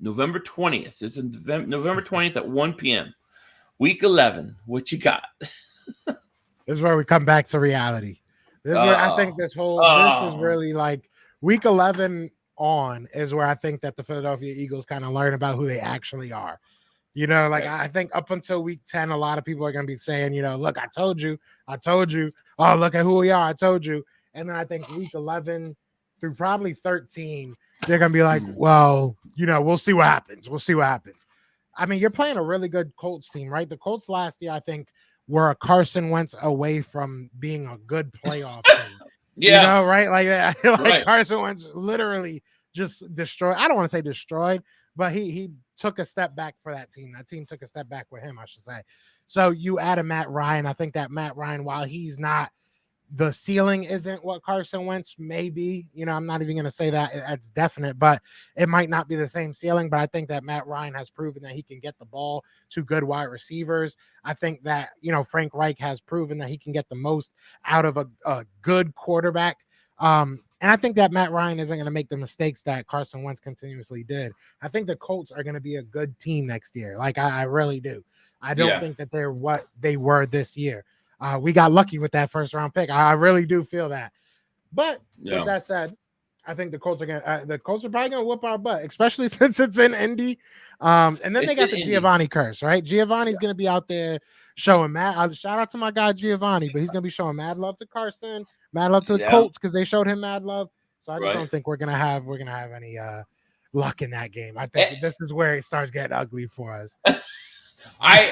November 20th. It's November 20th at 1 p.m. Week 11. What you got? This is where we come back to reality. This is where I think this is really like week 11 on is where I think that the Philadelphia Eagles kind of learn about who they actually are. Like I think up until week 10, a lot of people are going to be saying, look, I told you. Oh, look at who we are. I told you. And then I think week 11 through probably 13, they're going to be like, well, we'll see what happens. I mean, you're playing a really good Colts team, right? The Colts last year, I think, were a Carson Wentz away from being a good playoff team. Yeah. Right? Like Right. Carson Wentz literally just destroyed. I don't want to say destroyed, but he took a step back for that team. That team took a step back with him, I should say. So you add a Matt Ryan. I think that Matt Ryan, while he's not, the ceiling isn't what Carson Wentz may be. I'm not even going to say that that's definite, but it might not be the same ceiling. But I think that Matt Ryan has proven that he can get the ball to good wide receivers. I think that, Frank Reich has proven that he can get the most out of a good quarterback. And I think that Matt Ryan isn't going to make the mistakes that Carson Wentz continuously did. I think the Colts are going to be a good team next year. Like, I really do. I don't think that they're what they were this year. We got lucky with that first round pick. I really do feel that. But with that said, I think the Colts are probably gonna whoop our butt, especially since it's in Indy. And then they got the Giovanni curse, right? Giovanni's gonna be out there showing mad. Shout out to my guy Giovanni, but he's gonna be showing mad love to Carson, mad love to the Colts because they showed him mad love. So I just don't think we're gonna have any luck in that game. I think this is where it starts getting ugly for us.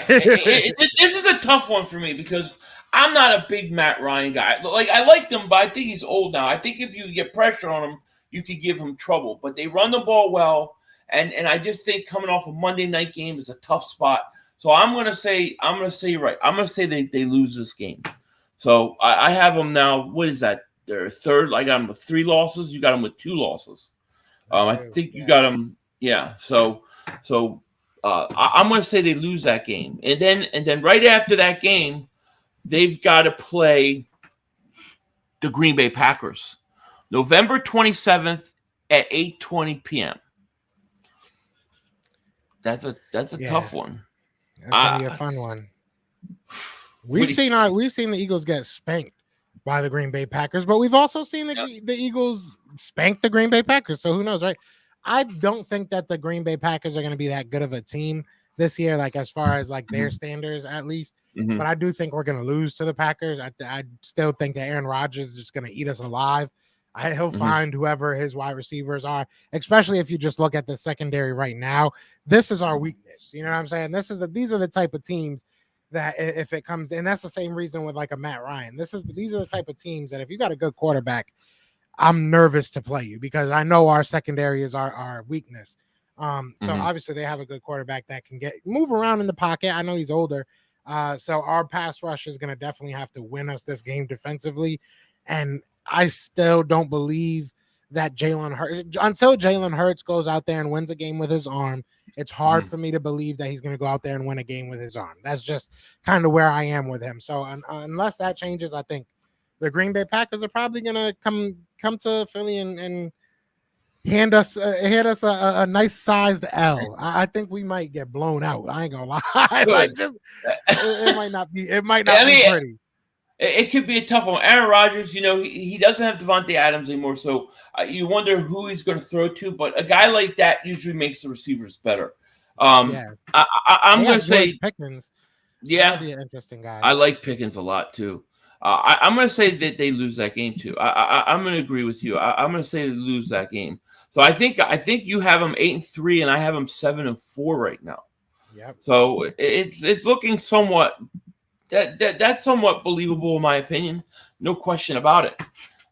This is a tough one for me because I'm not a big Matt Ryan guy. Like, I liked him, but I think he's old now. I think if you get pressure on him, you could give him trouble. But they run the ball well, and I just think coming off a Monday night game is a tough spot. So I'm gonna say you're right. I'm gonna say they lose this game. So I have them now. What is that? Their third. I got them with 3 losses. You got them with 2 losses. I think you got them. Yeah. So. I'm going to say they lose that game, and then right after that game, they've got to play the Green Bay Packers, November 27th at 8:20 p.m. That's a tough one. That's gonna be a fun one. We've seen the Eagles get spanked by the Green Bay Packers, but we've also seen the Eagles spank the Green Bay Packers. So who knows, right? I don't think that the Green Bay Packers are going to be that good of a team this year, like as far as like their standards at least. But I do think we're going to lose to the Packers. I still think that Aaron Rodgers is just going to eat us alive. He'll find whoever his wide receivers are, especially if you just look at the secondary right now. This is our weakness. You know what I'm saying? These are the type of teams that if it comes, and that's the same reason with like a Matt Ryan. These are the type of teams that if you got a good quarterback, I'm nervous to play you because I know our secondary is our weakness. So obviously they have a good quarterback that can move around in the pocket. I know he's older. So our pass rush is going to definitely have to win us this game defensively. And I still don't believe that until Jalen Hurts goes out there and wins a game with his arm, it's hard for me to believe that he's going to go out there and win a game with his arm. That's just kind of where I am with him. So unless that changes, I think the Green Bay Packers are probably gonna come to Philly and hand us a nice sized L. I think we might get blown out. I ain't gonna lie. It might not be pretty. It could be a tough one. Aaron Rodgers, he doesn't have Devontae Adams anymore, so you wonder who he's going to throw to. But a guy like that usually makes the receivers better. I'm going to say Pickens. Yeah, that'd be an interesting guy. I like Pickens a lot too. I'm going to say that they lose that game too. I'm going to agree with you. I'm going to say they lose that game. So I think you have them 8-3, and I have them 7-4 right now. Yep. So it's looking somewhat that's somewhat believable in my opinion. No question about it.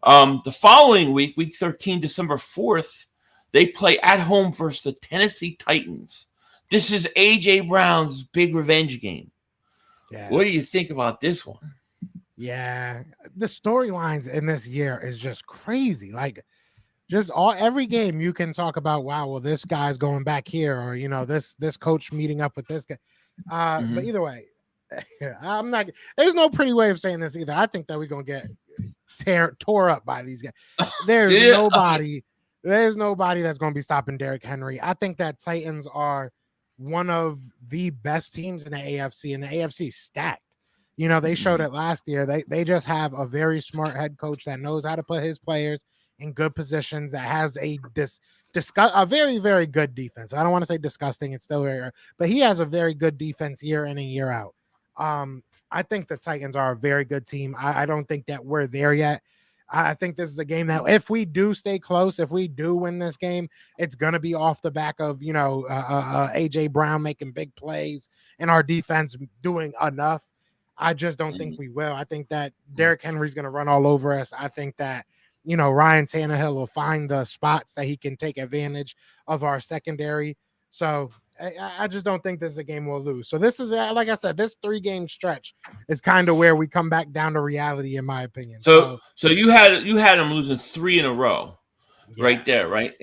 The following week, week 13, December 4th, they play at home versus the Tennessee Titans. This is AJ Brown's big revenge game. Yeah. What do you think about this one? Yeah, the storylines in this year is just crazy. Like, just every game you can talk about. Wow, well, this guy's going back here, or this coach meeting up with this guy. But either way, I'm not. There's no pretty way of saying this either. I think that we're gonna get tore up by these guys. There's nobody that's gonna be stopping Derrick Henry. I think that Titans are one of the best teams in the AFC, and the AFC is stacked. They showed it last year. They just have a very smart head coach that knows how to put his players in good positions, that has a very, very good defense. I don't want to say disgusting. It's still very, but he has a very good defense year in and year out. I think the Titans are a very good team. I don't think that we're there yet. I think this is a game that if we do stay close, if we do win this game, it's going to be off the back of, AJ Brown making big plays and our defense doing enough. I just don't think we will. I think that Derrick Henry's going to run all over us. I think that, Ryan Tannehill will find the spots that he can take advantage of our secondary. So I just don't think this is a game we'll lose. So this is, like I said, this 3-game stretch is kind of where we come back down to reality, in my opinion. So you had them losing 3 in a row, right there, right?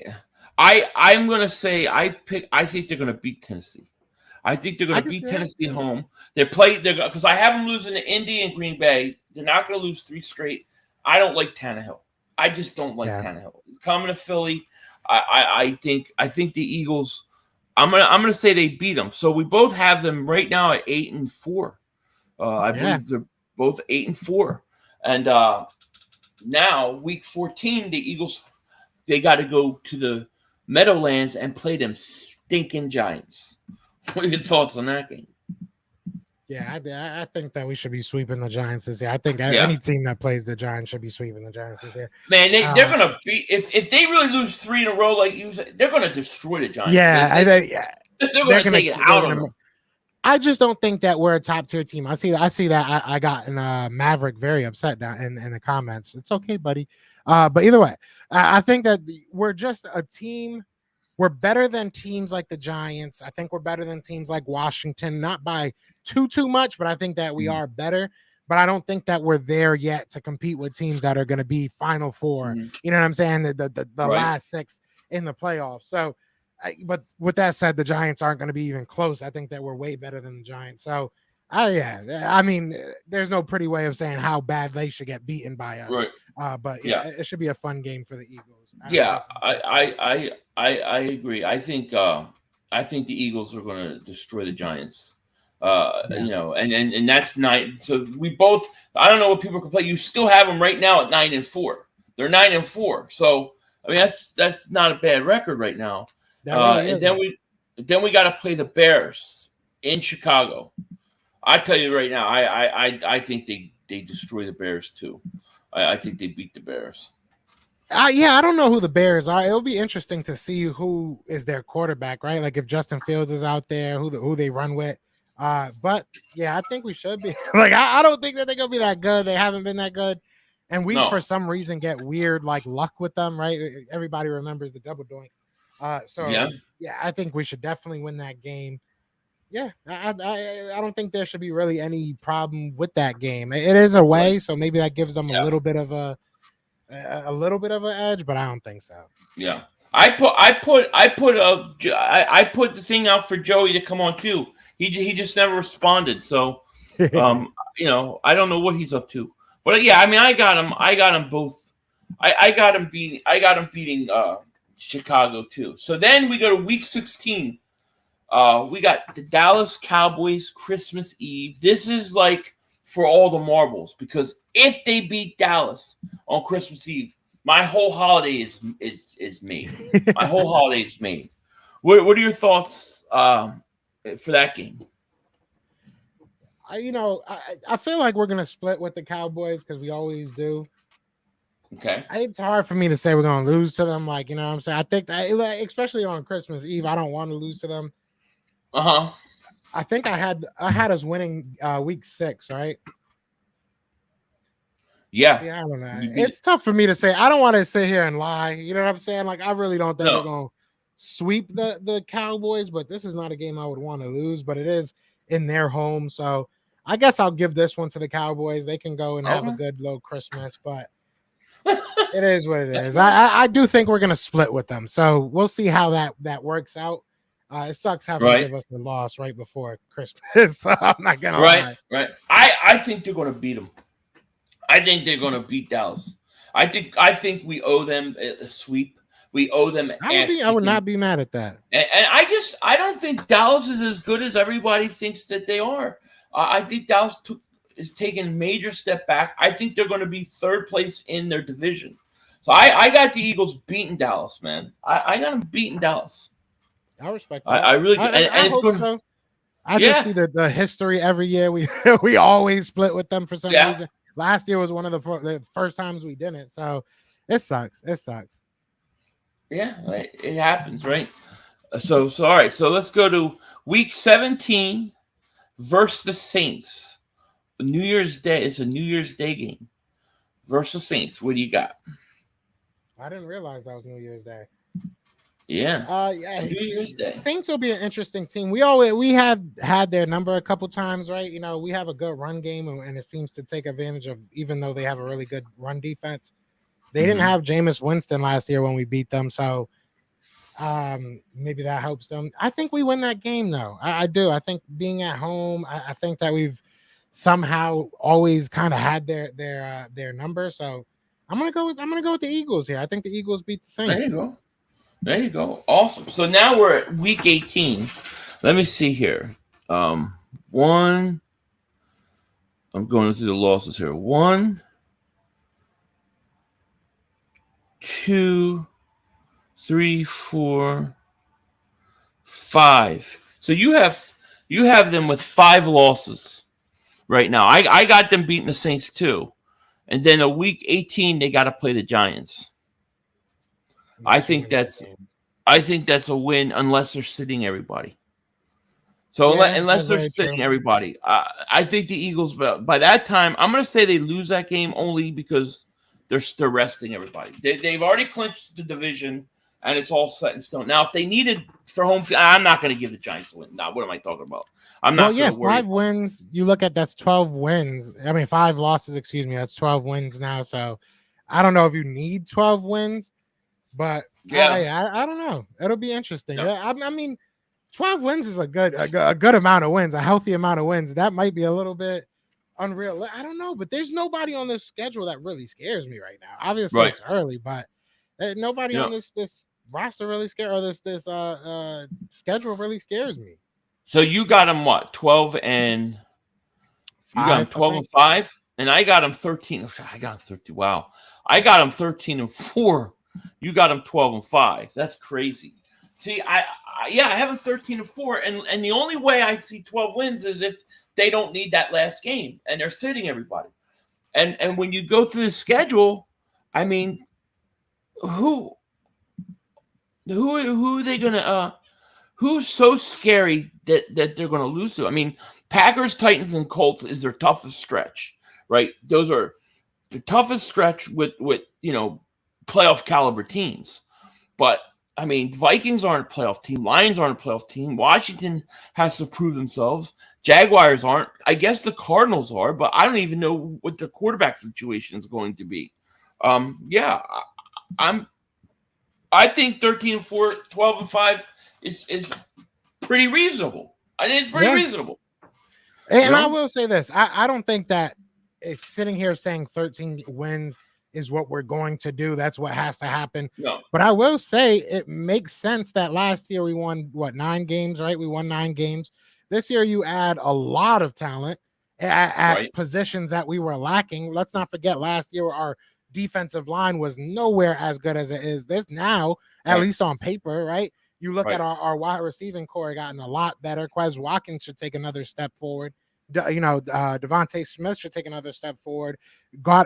I'm gonna say I think they're gonna beat Tennessee. I think they're gonna beat Tennessee home. Because I have them losing to Indy and Green Bay. They're not gonna lose 3 straight. I don't like Tannehill. I just don't like Tannehill. Coming to Philly, I think the Eagles. I'm gonna say they beat them. So we both have them right now at 8-4. I believe they're both 8-4. And now week 14, the Eagles, they got to go to the Meadowlands and play them stinking Giants. What are your thoughts on that game? Yeah, I think that we should be sweeping the Giants this year. I think any team that plays the Giants should be sweeping the Giants this year. Man, they're going to beat – if they really lose 3 in a row like you said, they're going to destroy the Giants. Yeah, they're going to take it out on them. I just don't think that we're a top-tier team. I see that. I got Maverick very upset down in the comments. It's okay, buddy. But either way, I think that we're just a team. We're better than teams like the Giants. I think we're better than teams like Washington, not by too much, but I think that we are better. But I don't think that we're there yet to compete with teams that are going to be Final Four. You know what I'm saying? The last 6 in the playoffs. So, but with that said, the Giants aren't going to be even close. I think that we're way better than the Giants. So, I mean, there's no pretty way of saying how bad they should get beaten by us. Right. But it should be a fun game for the Eagles. I agree. I think the Eagles are going to destroy the Giants. And that's 9. So we both. I don't know what people can play. You still have them right now at 9-4. They're 9-4. So I mean that's not a bad record right now. And then we got to play the Bears in Chicago. I tell you right now, I think they destroy the Bears too. I think they beat the Bears. I don't know who the Bears are. It'll be interesting to see who is their quarterback, right? Like if Justin Fields is out there, who they run with. But yeah, I think we should be. Like I don't think that they're gonna be that good. They haven't been that good, and we for some reason get weird like luck with them, right? Everybody remembers the double doink. I think we should definitely win that game. Yeah, I don't think there should be really any problem with that game. It is away, so maybe that gives them a little bit of an edge, but I don't think so. Yeah, I put the thing out for Joey to come on too. He just never responded. So, I don't know what he's up to. But yeah, I mean, I got him both. I got him beating Chicago too. So then we go to week 16. We got the Dallas Cowboys Christmas Eve. This is like for all the marbles because if they beat Dallas on Christmas Eve, my whole holiday is made. My whole holiday is made. What are your thoughts for that game? I feel like we're gonna split with the Cowboys because we always do. Okay. It's hard for me to say we're gonna lose to them. Like, you know what I'm saying? I think that, especially on Christmas Eve, I don't want to lose to them. I think I had us winning week 6, right? Yeah, I don't know. It's tough for me to say. I don't want to sit here and lie. You know what I'm saying? Like, I really don't think we're going to sweep the Cowboys, but this is not a game I would want to lose, but it is in their home. So I guess I'll give this one to the Cowboys. They can go and have a good little Christmas, but it is what it is. I do think we're going to split with them. So we'll see how that works out. It sucks having to give us the loss right before Christmas. So I'm not going to lie. Right. I think they're going to beat them. I think they're going to beat Dallas. I think we owe them a sweep. We owe them. I would not be mad at that. And I don't think Dallas is as good as everybody thinks that they are. I think Dallas is taking a major step back. I think they're going to be 3rd place in their division. So I got the Eagles beating Dallas, man. I got them beating Dallas. I respect that. I really do. And I it's hope going to, so. I just yeah, see the history every year. We always split with them for some yeah, reason. Last year was one of the first times we didn't. So it sucks. It sucks. yeah. Right. It happens, right? So all right. So let's go to week 17 versus the Saints. New Year's Day. It's a New Year's Day game versus Saints. What do you got? I didn't realize that was New Year's Day. Yeah. Yeah, New Year's Day. Saints will be an interesting team. We have had their number a couple times, right? You know, we have a good run game, and it seems to take advantage of. Even though they have a really good run defense, they didn't have Jameis Winston last year when we beat them, so maybe that helps them. I think we win that game, though. I do. I think being at home, I think that we've somehow always kind of had their number. So I'm gonna go with the Eagles here. I think the Eagles beat the Saints. There you go. There you go. Awesome. So now we're at week 18. Let me see here. One. I'm going through the losses here. 1, 2, 3, 4, 5. So you have them with 5 losses right now. I got them beating the Saints too. And then a week 18, they got to play the Giants. I think that's a win unless they're sitting everybody. So Yeah, unless that's they're very sitting true. everybody, I think the Eagles by that time I'm going to say they lose that game only because they're resting everybody. They've already clinched the division and it's all set in stone. Now, if they needed for home field, I'm not going to give the Giants a win. Now, what am I talking about? I'm not going to worry. 5 wins. You look at that's 12 wins. I mean, 5 losses. Excuse me. That's 12 wins now. So I don't know if you need 12 wins. But Yeah. I don't know. It'll be interesting. No. I mean, 12 wins is a good amount of wins, a healthy amount of wins. That might be a little bit unreal. I don't know, but there's nobody on this schedule that really scares me right now. Obviously, it's early, but nobody on this roster really scares, or this schedule really scares me. So you got them what? 12 and you got them 12 and 5, and I got them 13. I got them 13. Wow, I got them 13 and 4. You got them 12 and 5. That's crazy. See, I have them 13 and 4, and the only way I see 12 wins is if they don't need that last game and they're sitting everybody. And when you go through the schedule, I mean, who are they gonna who's so scary that they're gonna lose to? I mean, Packers, Titans, and Colts is their toughest stretch, right? Those are the toughest stretch with playoff caliber teams. But I mean, Vikings aren't a playoff team. Lions aren't a playoff team. Washington has to prove themselves. Jaguars aren't. I guess the Cardinals are, but I don't even know what their quarterback situation is going to be. I think 13 and 4, 12 and 5 is pretty reasonable. I think it's pretty reasonable. And I will say this. I don't think that it's sitting here saying 13 wins is what we're going to do. That's what has to happen. No. But I will say it makes sense that last year we won 9 games, right? We won 9 games. This year you add a lot of talent at positions that we were lacking. Let's not forget last year our defensive line was nowhere as good as it is this now, at least on paper, right? You look at our wide receiving core gotten a lot better. Quez Watkins should take another step forward. Devontae Smith should take another step forward.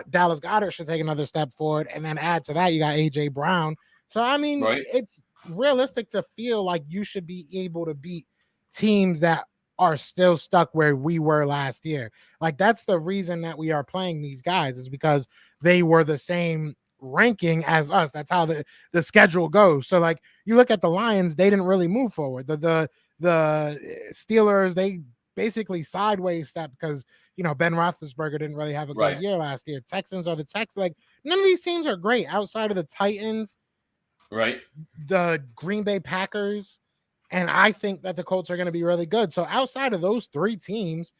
Dallas Goedert should take another step forward. And then add to that, you got A.J. Brown. So, I mean, it's realistic to feel like you should be able to beat teams that are still stuck where we were last year. Like, that's the reason that we are playing these guys is because they were the same ranking as us. That's how the schedule goes. So, like, you look at the Lions, they didn't really move forward. The Steelers, they basically sideways step because Ben Roethlisberger didn't really have a good year last year. Texans are the Texans. Like, none of these teams are great outside of the Titans, the Green Bay Packers, and I think that the Colts are going to be really good. So outside of those 3 teams,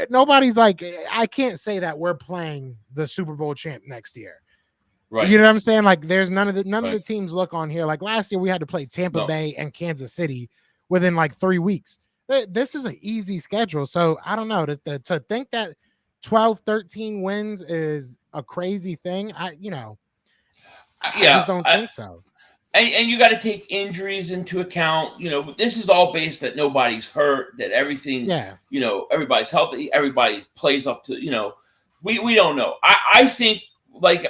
nobody's like, I can't say that we're playing the Super Bowl champ next year. You know what I'm saying? Like, there's none of the teams look on here. Like last year, we had to play Tampa Bay and Kansas City within like 3 weeks. This is an easy schedule. So I don't know to think that 12, 13 wins is a crazy thing. I just don't think so. And you got to take injuries into account. This is all based that nobody's hurt, that everything, Yeah. everybody's healthy, everybody plays up to, we don't know. I think like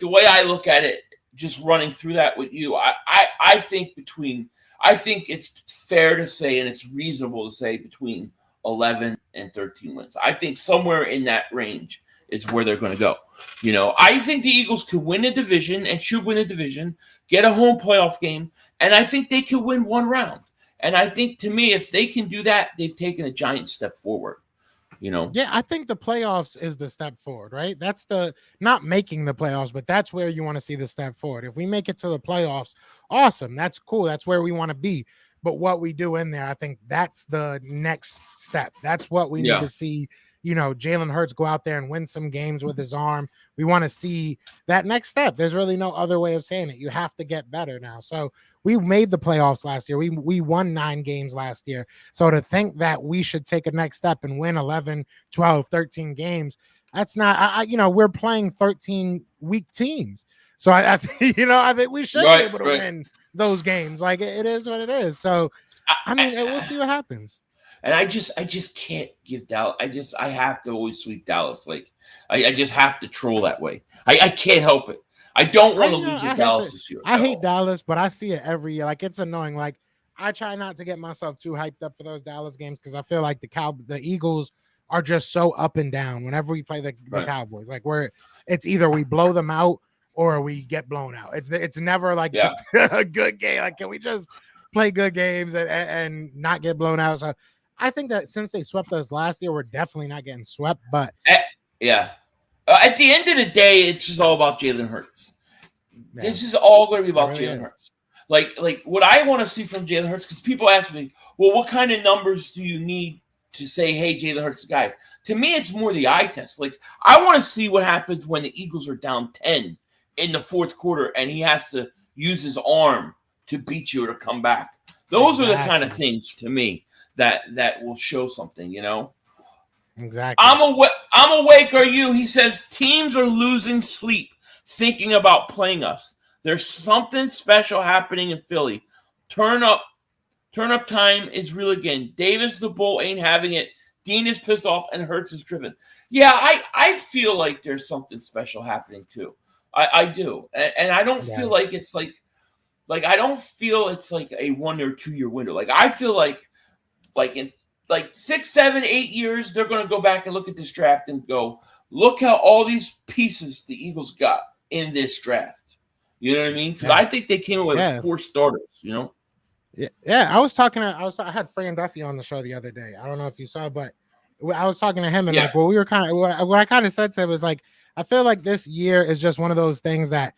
the way I look at it, just running through that with you, I think it's fair to say, and it's reasonable to say, between 11 and 13 wins. I think somewhere in that range is where they're going to go. I think the Eagles could win a division and should win a division, get a home playoff game, and I think they could win one round. And I think, to me, if they can do that, they've taken a giant step forward. Yeah, I think the playoffs is the step forward, right? That's not making the playoffs, but that's where you want to see the step forward. If we make it to the playoffs, awesome. That's cool. That's where we want to be. But what we do in there, I think that's the next step. That's what we need to see. Jalen Hurts go out there and win some games with his arm. We want to see that next step. There's really no other way of saying it. You have to get better now. So we made the playoffs last year. We won 9 games last year. So to think that we should take a next step and win 11, 12, 13 games, that's not, we're playing 13 weak teams. So I think we should be able to win those games. Like, it is what it is. So, we'll see what happens. And I just can't give Dallas. I have to always sweep Dallas. Like, I just have to troll that way. I can't help it. I don't want to lose to Dallas this year. I hate Dallas, but I see it every year. Like, it's annoying. Like, I try not to get myself too hyped up for those Dallas games because I feel like the Eagles are just so up and down whenever we play the Cowboys. Like, it's either we blow them out or we get blown out. It's never like just a good game. Like, can we just play good games and not get blown out? So I think that since they swept us last year, we're definitely not getting swept. But at the end of the day, it's just all about Jalen Hurts. Yeah. This is all going to be about Jalen Hurts. Like what I want to see from Jalen Hurts, because people ask me, well, what kind of numbers do you need to say, hey, Jalen Hurts is the guy? To me, it's more the eye test. Like, I want to see what happens when the Eagles are down 10 in the fourth quarter and he has to use his arm to beat you or to come back. Those are the kind of things, to me, that will show something, Exactly. I'm awake, are you? He says teams are losing sleep thinking about playing us. There's something special happening in Philly. Turn up time is real again. Davis the Bull ain't having it. Dean is pissed off and Hurts is driven. Yeah, I feel like there's something special happening too. I do. And I don't feel like it's like I don't feel it's like a 1 or 2 year window. Like, I feel like in 6, 7, 8 years, they're going to go back and look at this draft and go, look how all these pieces the Eagles got in this draft. You know what I mean? Because I think they came away with 4 starters, Yeah. I had Fran Duffy on the show the other day. I don't know if you saw, but I was talking to him and we were what I kind of said to him was like, I feel like this year is just one of those things that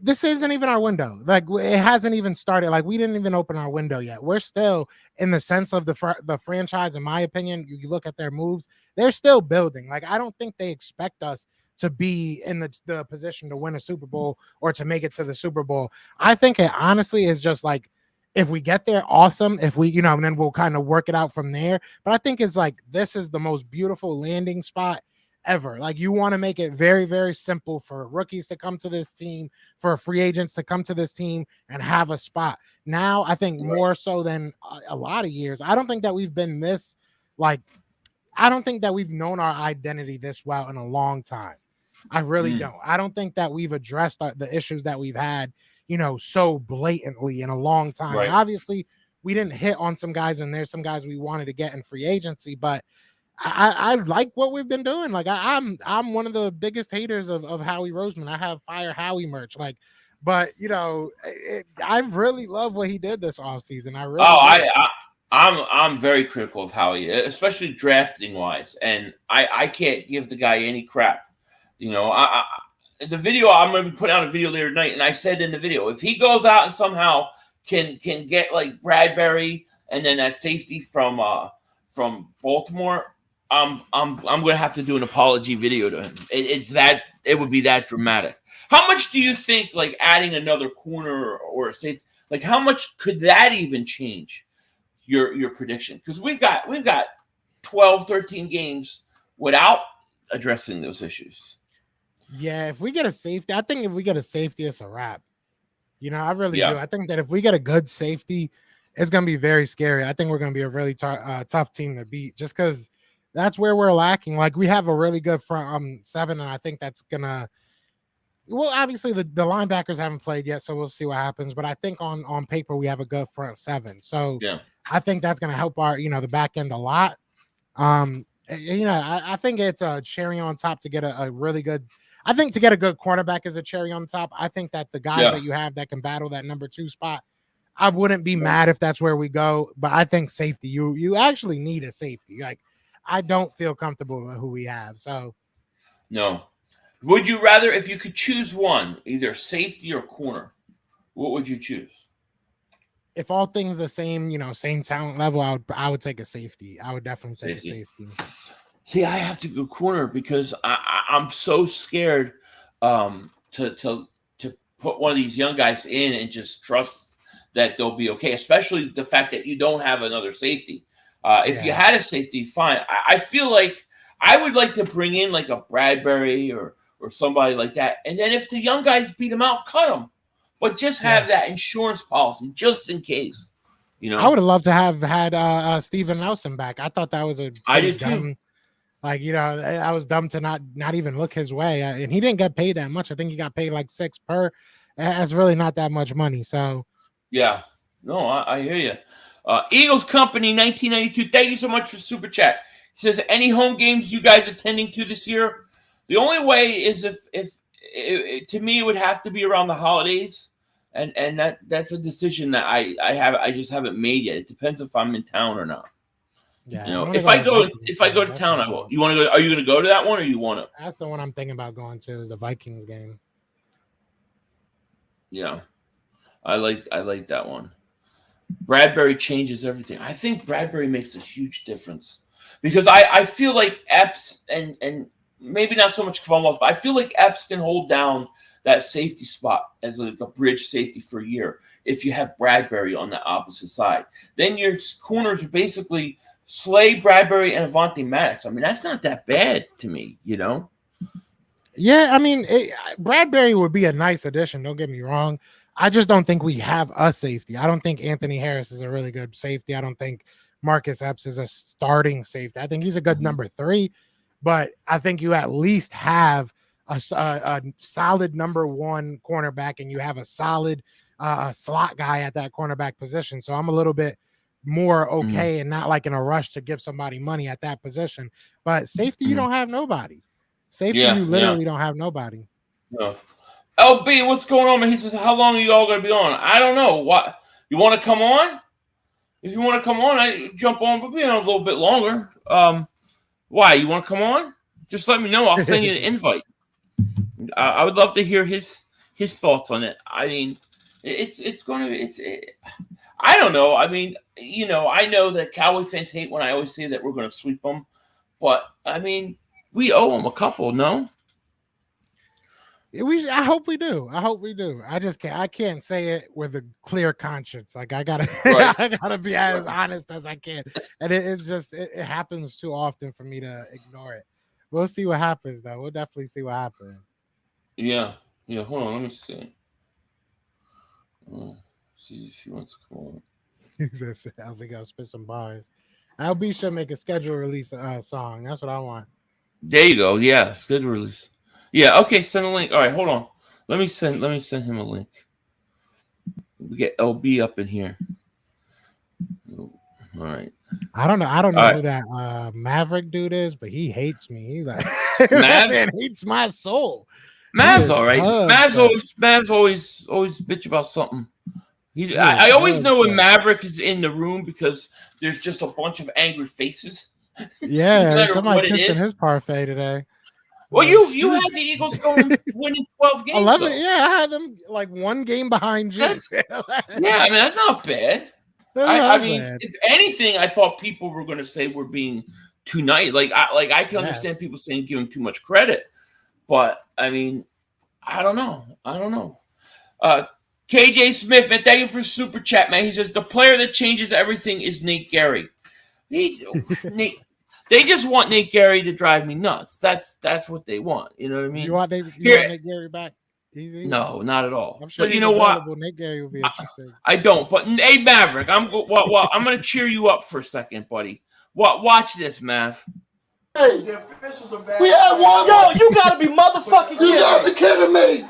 this isn't even our window. Like, it hasn't even started. Like, we didn't even open our window yet. We're still in the sense of the franchise. In my opinion, you look at their moves, they're still building. Like, I don't think they expect us to be in the position to win a Super Bowl or to make it to the Super Bowl. I think it honestly is just like, if we get there, awesome. If we, and then we'll kind of work it out from there. But I think it's like, this is the most beautiful landing spot ever. Like, you want to make it very, very simple for rookies to come to this team, for free agents to come to this team and have a spot. Now, I think more so than a lot of years, I don't think that we've been this, like, I don't think that we've known our identity this well in a long time. I really don't. I don't think that we've addressed the issues that we've had, so blatantly in a long time. Right. And obviously, we didn't hit on some guys, and there's some guys we wanted to get in free agency, but I like what we've been doing. Like, I'm one of the biggest haters of Howie Roseman. I have Fire Howie merch. Like, but I really love what he did this offseason. I'm very critical of Howie, especially drafting wise, and I can't give the guy any crap. The video, I'm going to be putting out a video later tonight, and I said in the video, if he goes out and somehow can get like Bradbury and then that safety from Baltimore, I'm going to have to do an apology video to him. It would be that dramatic. How much do you think, like, adding another corner or a safety, like, how much could that even change your prediction? Because we've got 12, 13 games without addressing those issues. Yeah, if we get a safety, I think if we get a safety, it's a wrap. I really Yeah. do. I think that if we get a good safety, it's going to be very scary. I think we're going to be a really tough team to beat just because that's where we're lacking. Like, we have a really good front seven, and I think that's going to. Well, obviously, the linebackers haven't played yet, so we'll see what happens. But I think on paper, we have a good front seven. So Yeah. I think that's going to help our, the back end a lot. I think it's a cherry on top to get a really good. I think to get a good cornerback is a cherry on top. I think that the guys Yeah. that you have that can battle that number 2 spot, I wouldn't be mad if that's where we go. But I think safety, you actually need a safety. Like, I don't feel comfortable with who we have. So No. Would you rather, if you could choose one, either safety or corner, what would you choose? if all things the same, same talent level, I would take a safety. I would definitely take a safety. See, I have to go corner because I'm so scared to put one of these young guys in and just trust that they'll be okay, especially the fact that you don't have another safety. If you had a safety, fine. I feel like I would like to bring in like a Bradbury or somebody like that. And then if the young guys beat them out, cut them. But just have that insurance policy just in case. I would have loved to have had Steven Nelson back. I thought that was I did dumb. too. Like, I was dumb to not even look his way. And he didn't get paid that much. I think he got paid like 6 per. That's really not that much money. So yeah, no, I hear you. Eagles Company 1992. Thank you so much for super chat. He says, any home games you guys attending to this year? The only way is if to me it would have to be around the holidays, and that's a decision that I just haven't made yet. It depends if I'm in town or not. Yeah, if I go to town, I will. You want to go? Are you going to go to that one, or you want to? That's the one I'm thinking about going to, is the Vikings game. Yeah, I like that one. Bradbury changes everything. I think Bradbury makes a huge difference because I feel like Epps and maybe not so much Kvalov, but I feel like Epps can hold down that safety spot as like a bridge safety for a year if you have Bradbury on the opposite side. Then your corners are basically Slay, Bradbury, and Avonte Maddox. I mean, that's not that bad to me, Yeah, I mean, Bradbury would be a nice addition. Don't get me wrong. I just don't think we have a safety. I don't think Anthony Harris is a really good safety. I don't think Marcus Epps is a starting safety. I think he's a good number 3, but I think you at least have a solid number 1 cornerback, and you have a solid slot guy at that cornerback position. So I'm a little bit more okay and not like in a rush to give somebody money at that position. But safety, you don't have nobody. Safety, you literally don't have nobody. No. LB, what's going on, man? He says, how long are you all going to be on? I don't know. What? You want to come on? If you want to come on, I jump on, but a little bit longer. Why? You want to come on? Just let me know. I'll send you the invite. I would love to hear his thoughts on it. I mean, it's going to I don't know. I mean, I know that Cowboy fans hate when I always say that we're going to sweep them, but I mean, we owe them a couple, no? I hope we do. I just can't. I can't say it with a clear conscience. Like, I gotta, I gotta be as honest as I can. And it's just it happens too often for me to ignore it. We'll see what happens, though. We'll definitely see what happens. Yeah. Hold on, let me see. See if she wants to come on. He says, "LB gotta spit some bars." LB should make a schedule release song. That's what I want. There you go. Yeah, schedule release. Yeah, okay, send a link. All right, hold on. Let me send him a link. We get LB up in here. All right. I don't know who that Maverick dude is, but he hates me. He's like, Mav man hates my soul. Mav's all right. Mav's always bitch about something. I always know when Maverick is in the room because there's just a bunch of angry faces. Yeah, somebody pissed in his parfait today. Well, you had the Eagles going winning 12 games. 11, though. Yeah, I had them like 1 game behind you. Yeah, I mean, that's not bad. I mean, if anything, I thought people were going to say we're being too nice. I can understand people saying give him too much credit, but I mean, I don't know. KJ Smith, man, thank you for super chat, man. He says the player that changes everything is Nate Gary. Nate, They just want Nate Gary to drive me nuts. That's what they want. You know what I mean? You want Here- Nick Gary back? Easy. No, not at all. I'm sure But he's you know what? available. Nick Gary will be interesting. I don't. But hey, Maverick, I'm going to cheer you up for a second, buddy. Watch this, Mav. Hey, we had one. Yo, you gotta be motherfucking You kidding got me. to kidding me.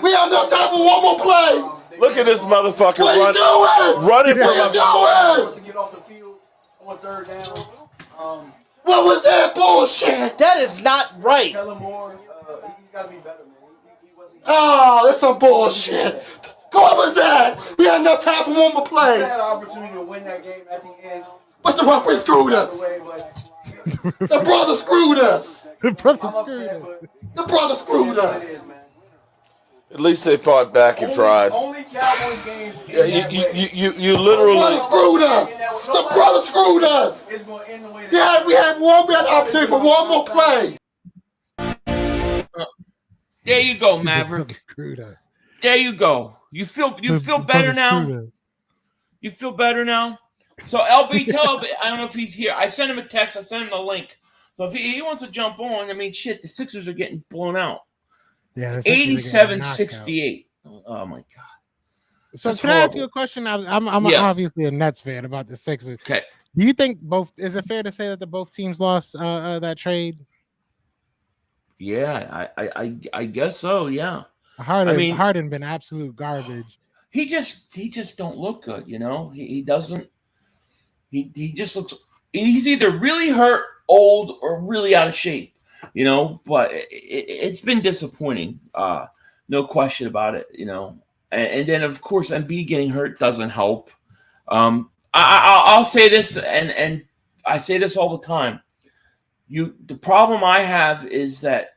We have no time for one more play. Look at this motherfucker What are you doing? running What from are you a doing? Get off the field on third down. What was that bullshit? That is not right. Kellen Moore, he's got to be better, man. He wasn't. Oh, that's some bullshit. What was that? We had enough time for one more He play. had an opportunity to win that game at the end. But the referee screwed us. Away, but The brother screwed us. The brother I'm screwed upset, us. but The brother screwed it us. is, man. At least they fought back and tried. Only Cowboys games. Yeah, you The literally. brother screwed us. The brother screwed us. It's going to end the way We had an opportunity for one more play. There you go, Maverick. Screwed us. There you go. You feel The better brother now? screwed us. You feel better now? So LB, tell him, I don't know if he's here. I sent him a text. I sent him a link. So if he wants to jump on, I mean, shit, the Sixers are getting blown out. Yeah, the Sixers are getting knocked out. 87-68. Oh, my God. So That's can I ask horrible. you a question? I'm Yeah. obviously a Nets fan about the Sixers. Okay. Do you think both? Is it fair to say that the both teams lost that trade? Yeah, I guess so, yeah. Harden been absolute garbage. He just don't look good, you know? He doesn't he just looks he's either really hurt, old, or really out of shape, you know, but it's been disappointing. No question about it, you know. And then of course Embiid getting hurt doesn't help. I'll say this, and I say this all the time. The problem I have is that,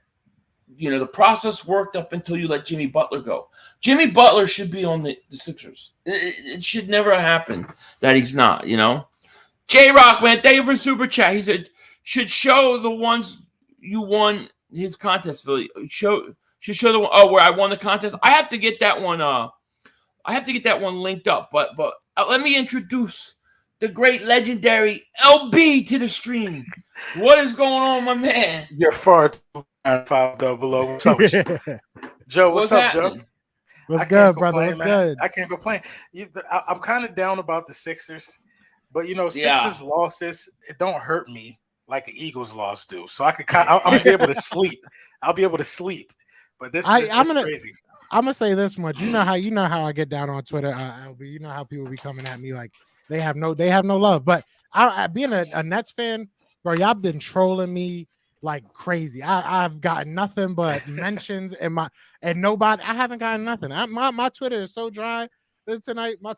you know, the process worked up until you let Jimmy Butler go. Jimmy Butler should be on the Sixers. It should never happen that he's not, you know. J-Rock, man, thank you for super chat. He said, should show the ones you won his contest. Should show the one where I won the contest. I have to get that one. I have to get that one linked up. But let me introduce the great legendary LB to the stream. What is going on, my man? You're far too 500. What's up, with you? Joe? What's up, Joe? What's I good, can't brother? complain, What's man. good? I can't complain. I'm kind of down about the Sixers, but you know, Yeah. Sixers losses, it don't hurt me like the Eagles loss do. So I could I'm gonna be able to sleep. I'll be able to sleep. But this is crazy. I'm gonna say this much. You know how I get down on Twitter, LB. You know how people be coming at me like they have no love. But I being a Nets fan, bro, y'all been trolling me like crazy. I've gotten nothing but mentions and nobody. I haven't gotten nothing. My Twitter is so dry tonight. My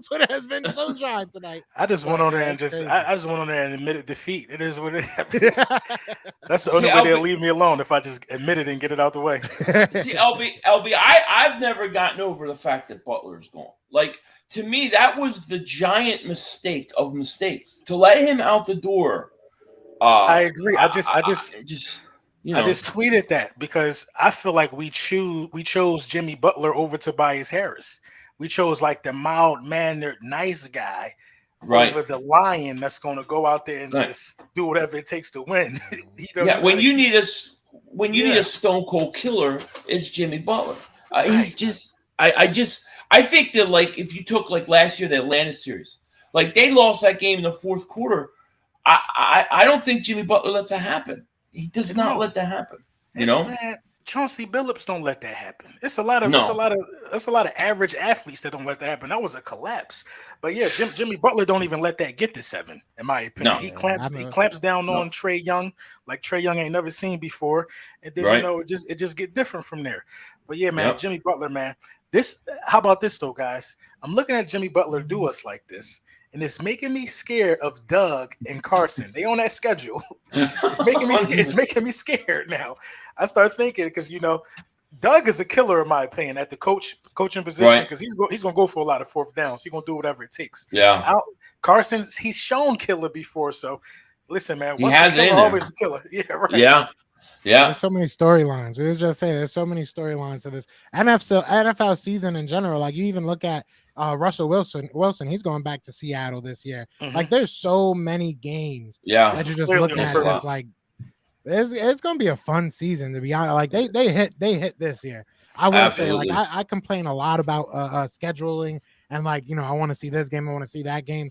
Twitter has been so dry tonight. I just went on there and I just went on there and admitted defeat. It is what it is. That's the only way they'll leave me alone, if I just admit it and get it out the way. See, LB, I've never gotten over the fact that Butler's gone. Like, to me, that was the giant mistake of mistakes. To let him out the door. I agree. I just tweeted that because I feel like we chose Jimmy Butler over Tobias Harris. We chose like the mild-mannered, nice guy over the lion that's going to go out there and just do whatever it takes to win. When you need a stone cold killer, it's Jimmy Butler. He's just I think that, like, if you took like last year the Atlanta series, like they lost that game in the fourth quarter. I don't think Jimmy Butler lets that happen. He does not let that happen. You know, man, Chauncey Billups don't let that happen. It's a lot of average athletes that don't let that happen. That was a collapse. But yeah, Jimmy Butler don't even let that get to 7, in my opinion. No. He clamps down on Trae Young like Trae Young ain't never seen before, and then you know it just get different from there. But yeah, man, Jimmy Butler, man. How about this though, guys? I'm looking at Jimmy Butler do us like this. And it's making me scared of Doug and Carson. They on that schedule. It's making me scared now. I start thinking because you know, Doug is a killer in my opinion at the coaching position because he's gonna go for a lot of fourth downs. He's gonna do whatever it takes. Yeah. He's shown killer before. So listen, man, he has a killer, always a killer. Yeah, right. Yeah. There's so many storylines. We was just saying there's so many storylines to this NFL season in general. Like you even look at Russell Wilson, he's going back to Seattle this year. Mhm. Like, there's so many games Yeah. that This you're was just clearly looking on at purpose. this like it's gonna be a fun season, to be honest. Like, they hit this year. I will say, like, Absolutely. I complain a lot about scheduling and, like, I want to see this game, I want to see that game.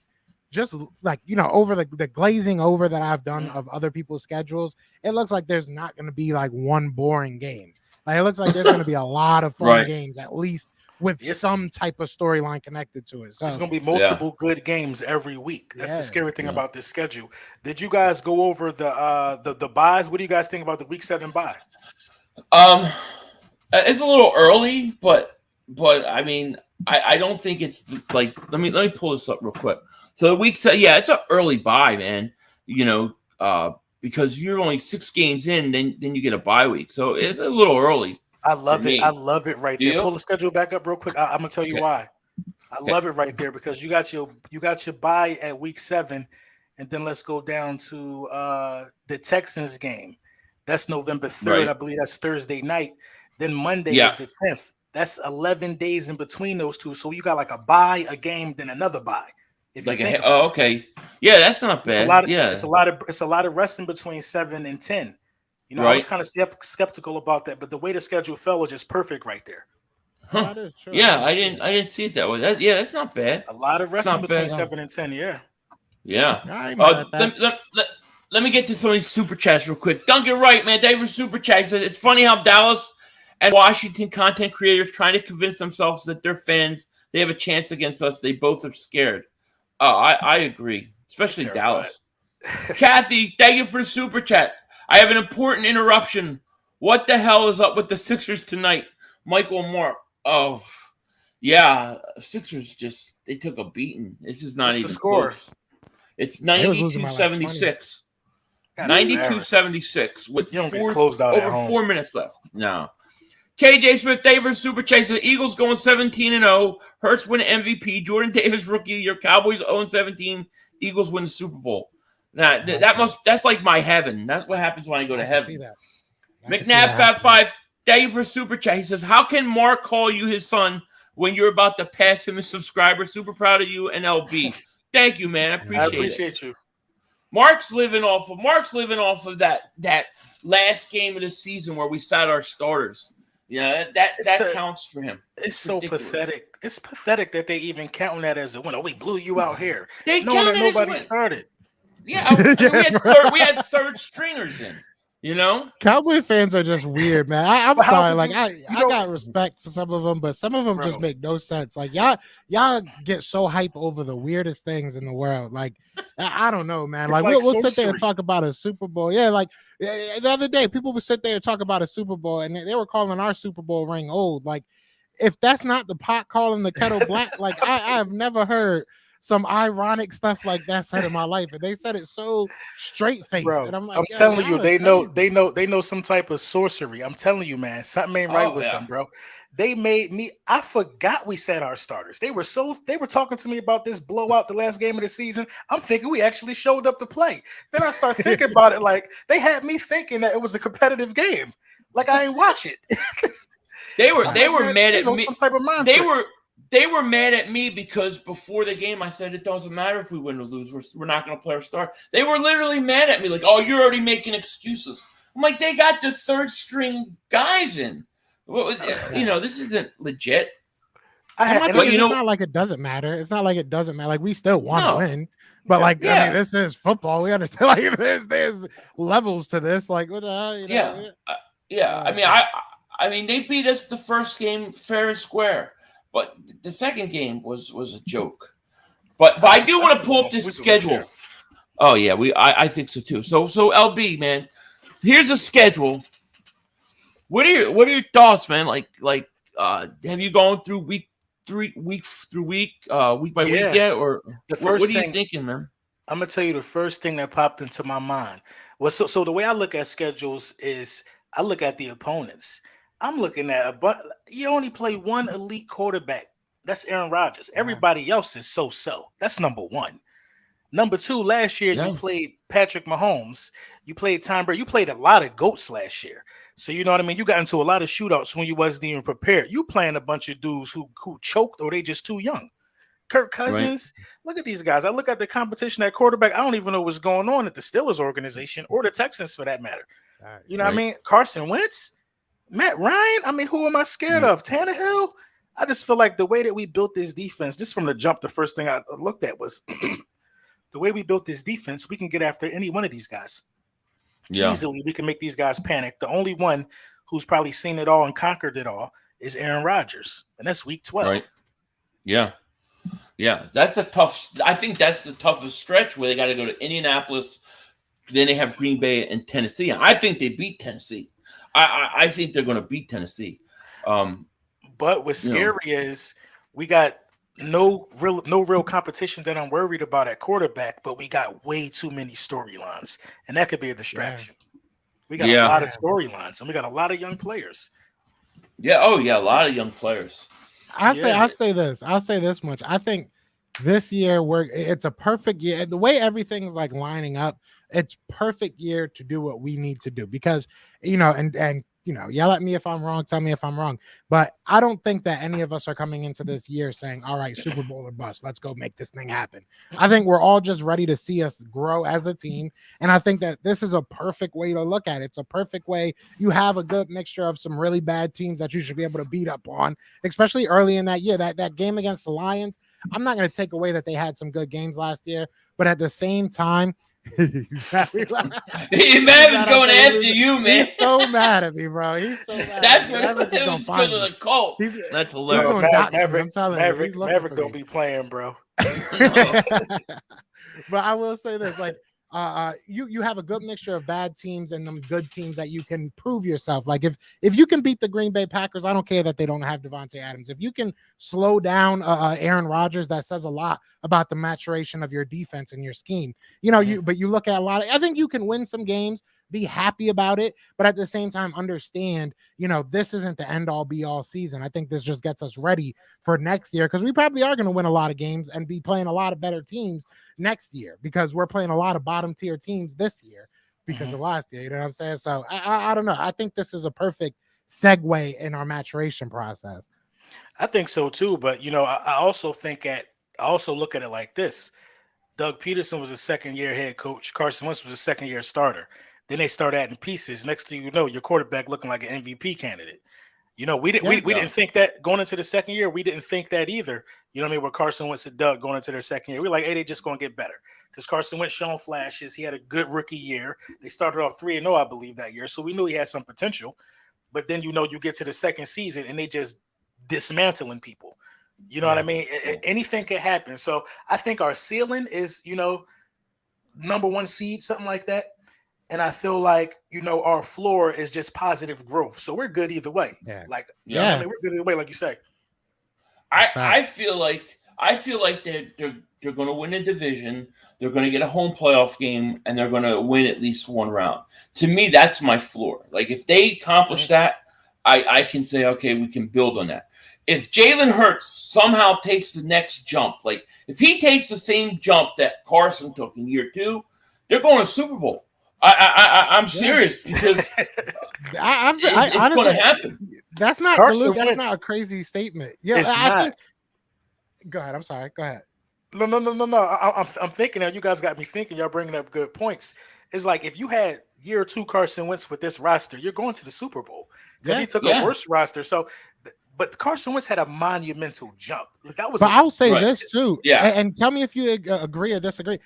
Just like, over the glazing over that I've done of other people's schedules, it looks like there's not going to be like one boring game. Like, it looks like there's going to be a lot of fun Right. games, at least with Yes. some type of storyline connected to it. So There's going to be multiple good games every week. That's the Yeah. scary thing Yeah. about this schedule. Did you guys go over the buys? What do you guys think about the week 7 bye? It's a little early, but I mean, I don't think it's like. Let me pull this up real quick. So the week, yeah, it's an early bye, man. Because you're only 6 games in, then you get a bye week, so it's a little early. I love For it. me. I love it right there. You? Pull the schedule back up real quick. I'm gonna tell you Okay. why. I Okay. love it right there because you got your bye at week 7, and then let's go down to the Texans game. That's November 3rd. Right. I believe that's Thursday night. Then Monday Yeah. is the 10th. That's 11 days in between those two. So you got like a bye, a game, then another bye. If you Like think oh, okay, yeah, that's not it's bad. a lot of yeah, it's a lot of resting between 7 and 10. I was Right. kind of skeptical about that, but the way the schedule fell was just perfect right there. Huh. that is true. Yeah, I didn't see it that way. That's not bad. A lot of resting not between bad. 7 and 10. Yeah. Yeah. I ain't mad at that. Let me get to some of these super chats real quick. Duncan Wright, man, David super chat says it's funny how Dallas and Washington content creators trying to convince themselves that their fans they have a chance against us. They both are scared. Oh, I agree, especially Terrified. Dallas. Kathy, thank you for the super chat. I have an important interruption. What the hell is up with the Sixers tonight? Michael and Mark. Oh, yeah. Sixers they took a beating. This is not What's the even score? close. It's They was losing by like 92-76. God, 92-76 with You don't get closed out at over home. 4 minutes left. No. KJ Smith, Davis, Super Chase. The Eagles going 17-0. Hurts win MVP. Jordan Davis rookie year. Cowboys 0-17. Eagles win the Super Bowl. Now that's like my heaven. That's what happens when I go to I can see heaven. that. I can see McNabb that Fat happening. 5. Dave for Super Chat. He says, how can Mark call you his son when you're about to pass him a subscriber? Super proud of you and LB. Thank you, man. I I appreciate it. appreciate you. Mark's living off of that last game of the season where we sat our starters. Yeah, that counts for him. It's so ridiculous. pathetic. It's pathetic that they even count that as a win. Oh, we blew you out here. They Knowing that counted as a nobody win. started. Yeah, we had third stringers in. Cowboy fans are just weird, man. I'm But how sorry. could Like, you- I got respect for some of them, but some of them just Bro. make no sense. Like, y'all get so hype over the weirdest things in the world. Like, I don't know, man. It's Like, like we'll sit there sorcery. and talk about a Super Bowl. Yeah, like the other day, people would sit there and talk about a Super Bowl, and they were calling our Super Bowl ring old. Like, if that's not the pot calling the kettle black, like I have never heard some ironic stuff like that said in my life, and they said it so straight faced. Bro, And I'm like, I'm yo, telling you, y'all are they crazy. know some type of sorcery. I'm telling you, man, something ain't right with them, bro. They made me. I forgot we said our starters. They were talking to me about this blowout, the last game of the season. I'm thinking we actually showed up to play. Then I start thinking about it, like they had me thinking that it was a competitive game. Like I ain't watch it. They were mad at me. Some type of mind They tricks. they were mad at me because before the game I said it doesn't matter if we win or lose. We're not going to play our star. They were literally mad at me like, oh, you're already making excuses. I'm like, they got the third string guys in. Well, this isn't legit. And but it's not like it doesn't matter. It's not like it doesn't matter. Like we still want to win, but like I mean, this is football. We understand. Like there's levels to this. Like what the hell? I mean, they beat us the first game fair and square, but the second game was a joke. But I do want to pull up this schedule. Oh yeah, I think so too. So LB, man, here's a schedule. What are your thoughts, man? Like have you gone through week by week yet, or what are you thinking, man? I'm gonna tell you the first thing that popped into my mind was so the way I look at schedules is I look at the opponents. I'm looking at you only play one elite quarterback. That's Aaron Rodgers. Everybody else is so. That's number one. Number two, last year you played Patrick Mahomes. You played Tom Brady. You played a lot of GOATs last year. So you know what I mean? You got into a lot of shootouts when you wasn't even prepared. You playing a bunch of dudes who choked or they just too young. Kirk Cousins. Look at these guys. I look at the competition at quarterback. I don't even know what's going on at the Steelers organization or the Texans for that matter. You know what I mean? Carson Wentz, Matt Ryan. I mean, who am I scared of? Tannehill. I just feel like the way that we built this defense, just from the jump, the first thing I looked at was the way we built this defense. We can get after any one of these guys. Yeah. Easily, we can make these guys panic. The only one who's probably seen it all and conquered it all is Aaron Rodgers, and that's week 12. Right. Yeah. That's a tough. I think that's the toughest stretch where they got to go to Indianapolis. Then they have Green Bay and Tennessee. I think they beat Tennessee. I think they're going to beat Tennessee. But what's scary is we got no real competition that I'm worried about at quarterback, but we got way too many storylines, and that could be a distraction. We got a lot of storylines, and we got a lot of young players. Yeah. Oh, yeah. A lot of young players. I'll say this much. I think this year it's a perfect year. The way everything's like lining up, it's perfect year to do what we need to do because, and yell at me if I'm wrong, tell me if I'm wrong. But I don't think that any of us are coming into this year saying, all right, Super Bowl or bust, let's go make this thing happen. I think we're all just ready to see us grow as a team. And I think that this is a perfect way to look at it. It's a perfect way. You have a good mixture of some really bad teams that you should be able to beat up on, especially early in that year. That game against the Lions, I'm not going to take away that they had some good games last year, but at the same time, He's mad is going after you, man. He's so mad at me, bro. He's so mad. That's what it was because of the Colts. That's hilarious. Maverick don't be playing, bro. But I will say this, like, you have a good mixture of bad teams and them good teams that you can prove yourself. Like if you can beat the Green Bay Packers, I don't care that they don't have Devontae Adams. If you can slow down Aaron Rodgers, that says a lot about the maturation of your defense and your scheme. But you look at a lot of, I think you can win some games, be happy about it, but at the same time understand, this isn't the end all be all season. I think this just gets us ready for next year because we probably are going to win a lot of games and be playing a lot of better teams next year because we're playing a lot of bottom tier teams this year because of last year. You know what I'm saying? So I don't know. I think this is a perfect segue in our maturation process. I think so too. But I also look at it like this. Doug Peterson was a second-year head coach. Carson Wentz was a second-year starter. Then they start adding pieces. Next thing you know, your quarterback looking like an MVP candidate. We didn't think that going into the second year. We didn't think that either. You know what I mean? With Carson Wentz and Doug going into their second year, we're like, hey, they just going to get better because Carson Wentz shown flashes. He had a good rookie year. They started off 3-0, I believe, that year, so we knew he had some potential. But then you get to the second season and they just dismantling people. You know what I mean? Anything can happen. So I think our ceiling is number 1 seed, something like that. And I feel like, our floor is just positive growth. So we're good either way. Yeah. We're good either way, like you say. I feel like they're going to win a division. They're going to get a home playoff game, and they're going to win at least one round. To me, that's my floor. Like if they accomplish that, I can say, okay, we can build on that. If Jalen Hurts somehow takes the next jump, like if he takes the same jump that Carson took in year 2, they're going to Super Bowl. I'm serious because it's going to happen. That's not a crazy statement. Yeah, go ahead. I'm sorry. Go ahead. No. I'm thinking now. You guys got me thinking. Y'all bringing up good points. It's like if you had year 2 Carson Wentz with this roster, you're going to the Super Bowl because he took a worse roster. So, but Carson Wentz had a monumental jump. That was. But I'll say this too. Yeah. And tell me if you agree or disagree.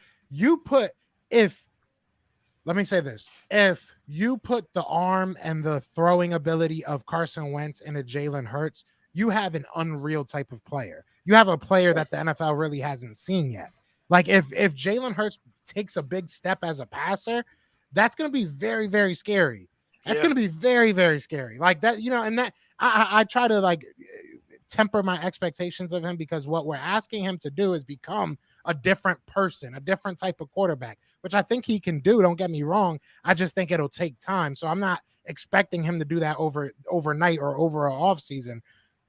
Let me say this. If you put the arm and the throwing ability of Carson Wentz into Jalen Hurts, you have an unreal type of player. You have a player that the NFL really hasn't seen yet. Like if Jalen Hurts takes a big step as a passer, that's going to be very, very scary. That's going to be very, very scary. Like that, and that I try to temper my expectations of him because what we're asking him to do is become a different person, a different type of quarterback, which I think he can do. Don't get me wrong. I just think it'll take time. So I'm not expecting him to do that overnight or over an off season.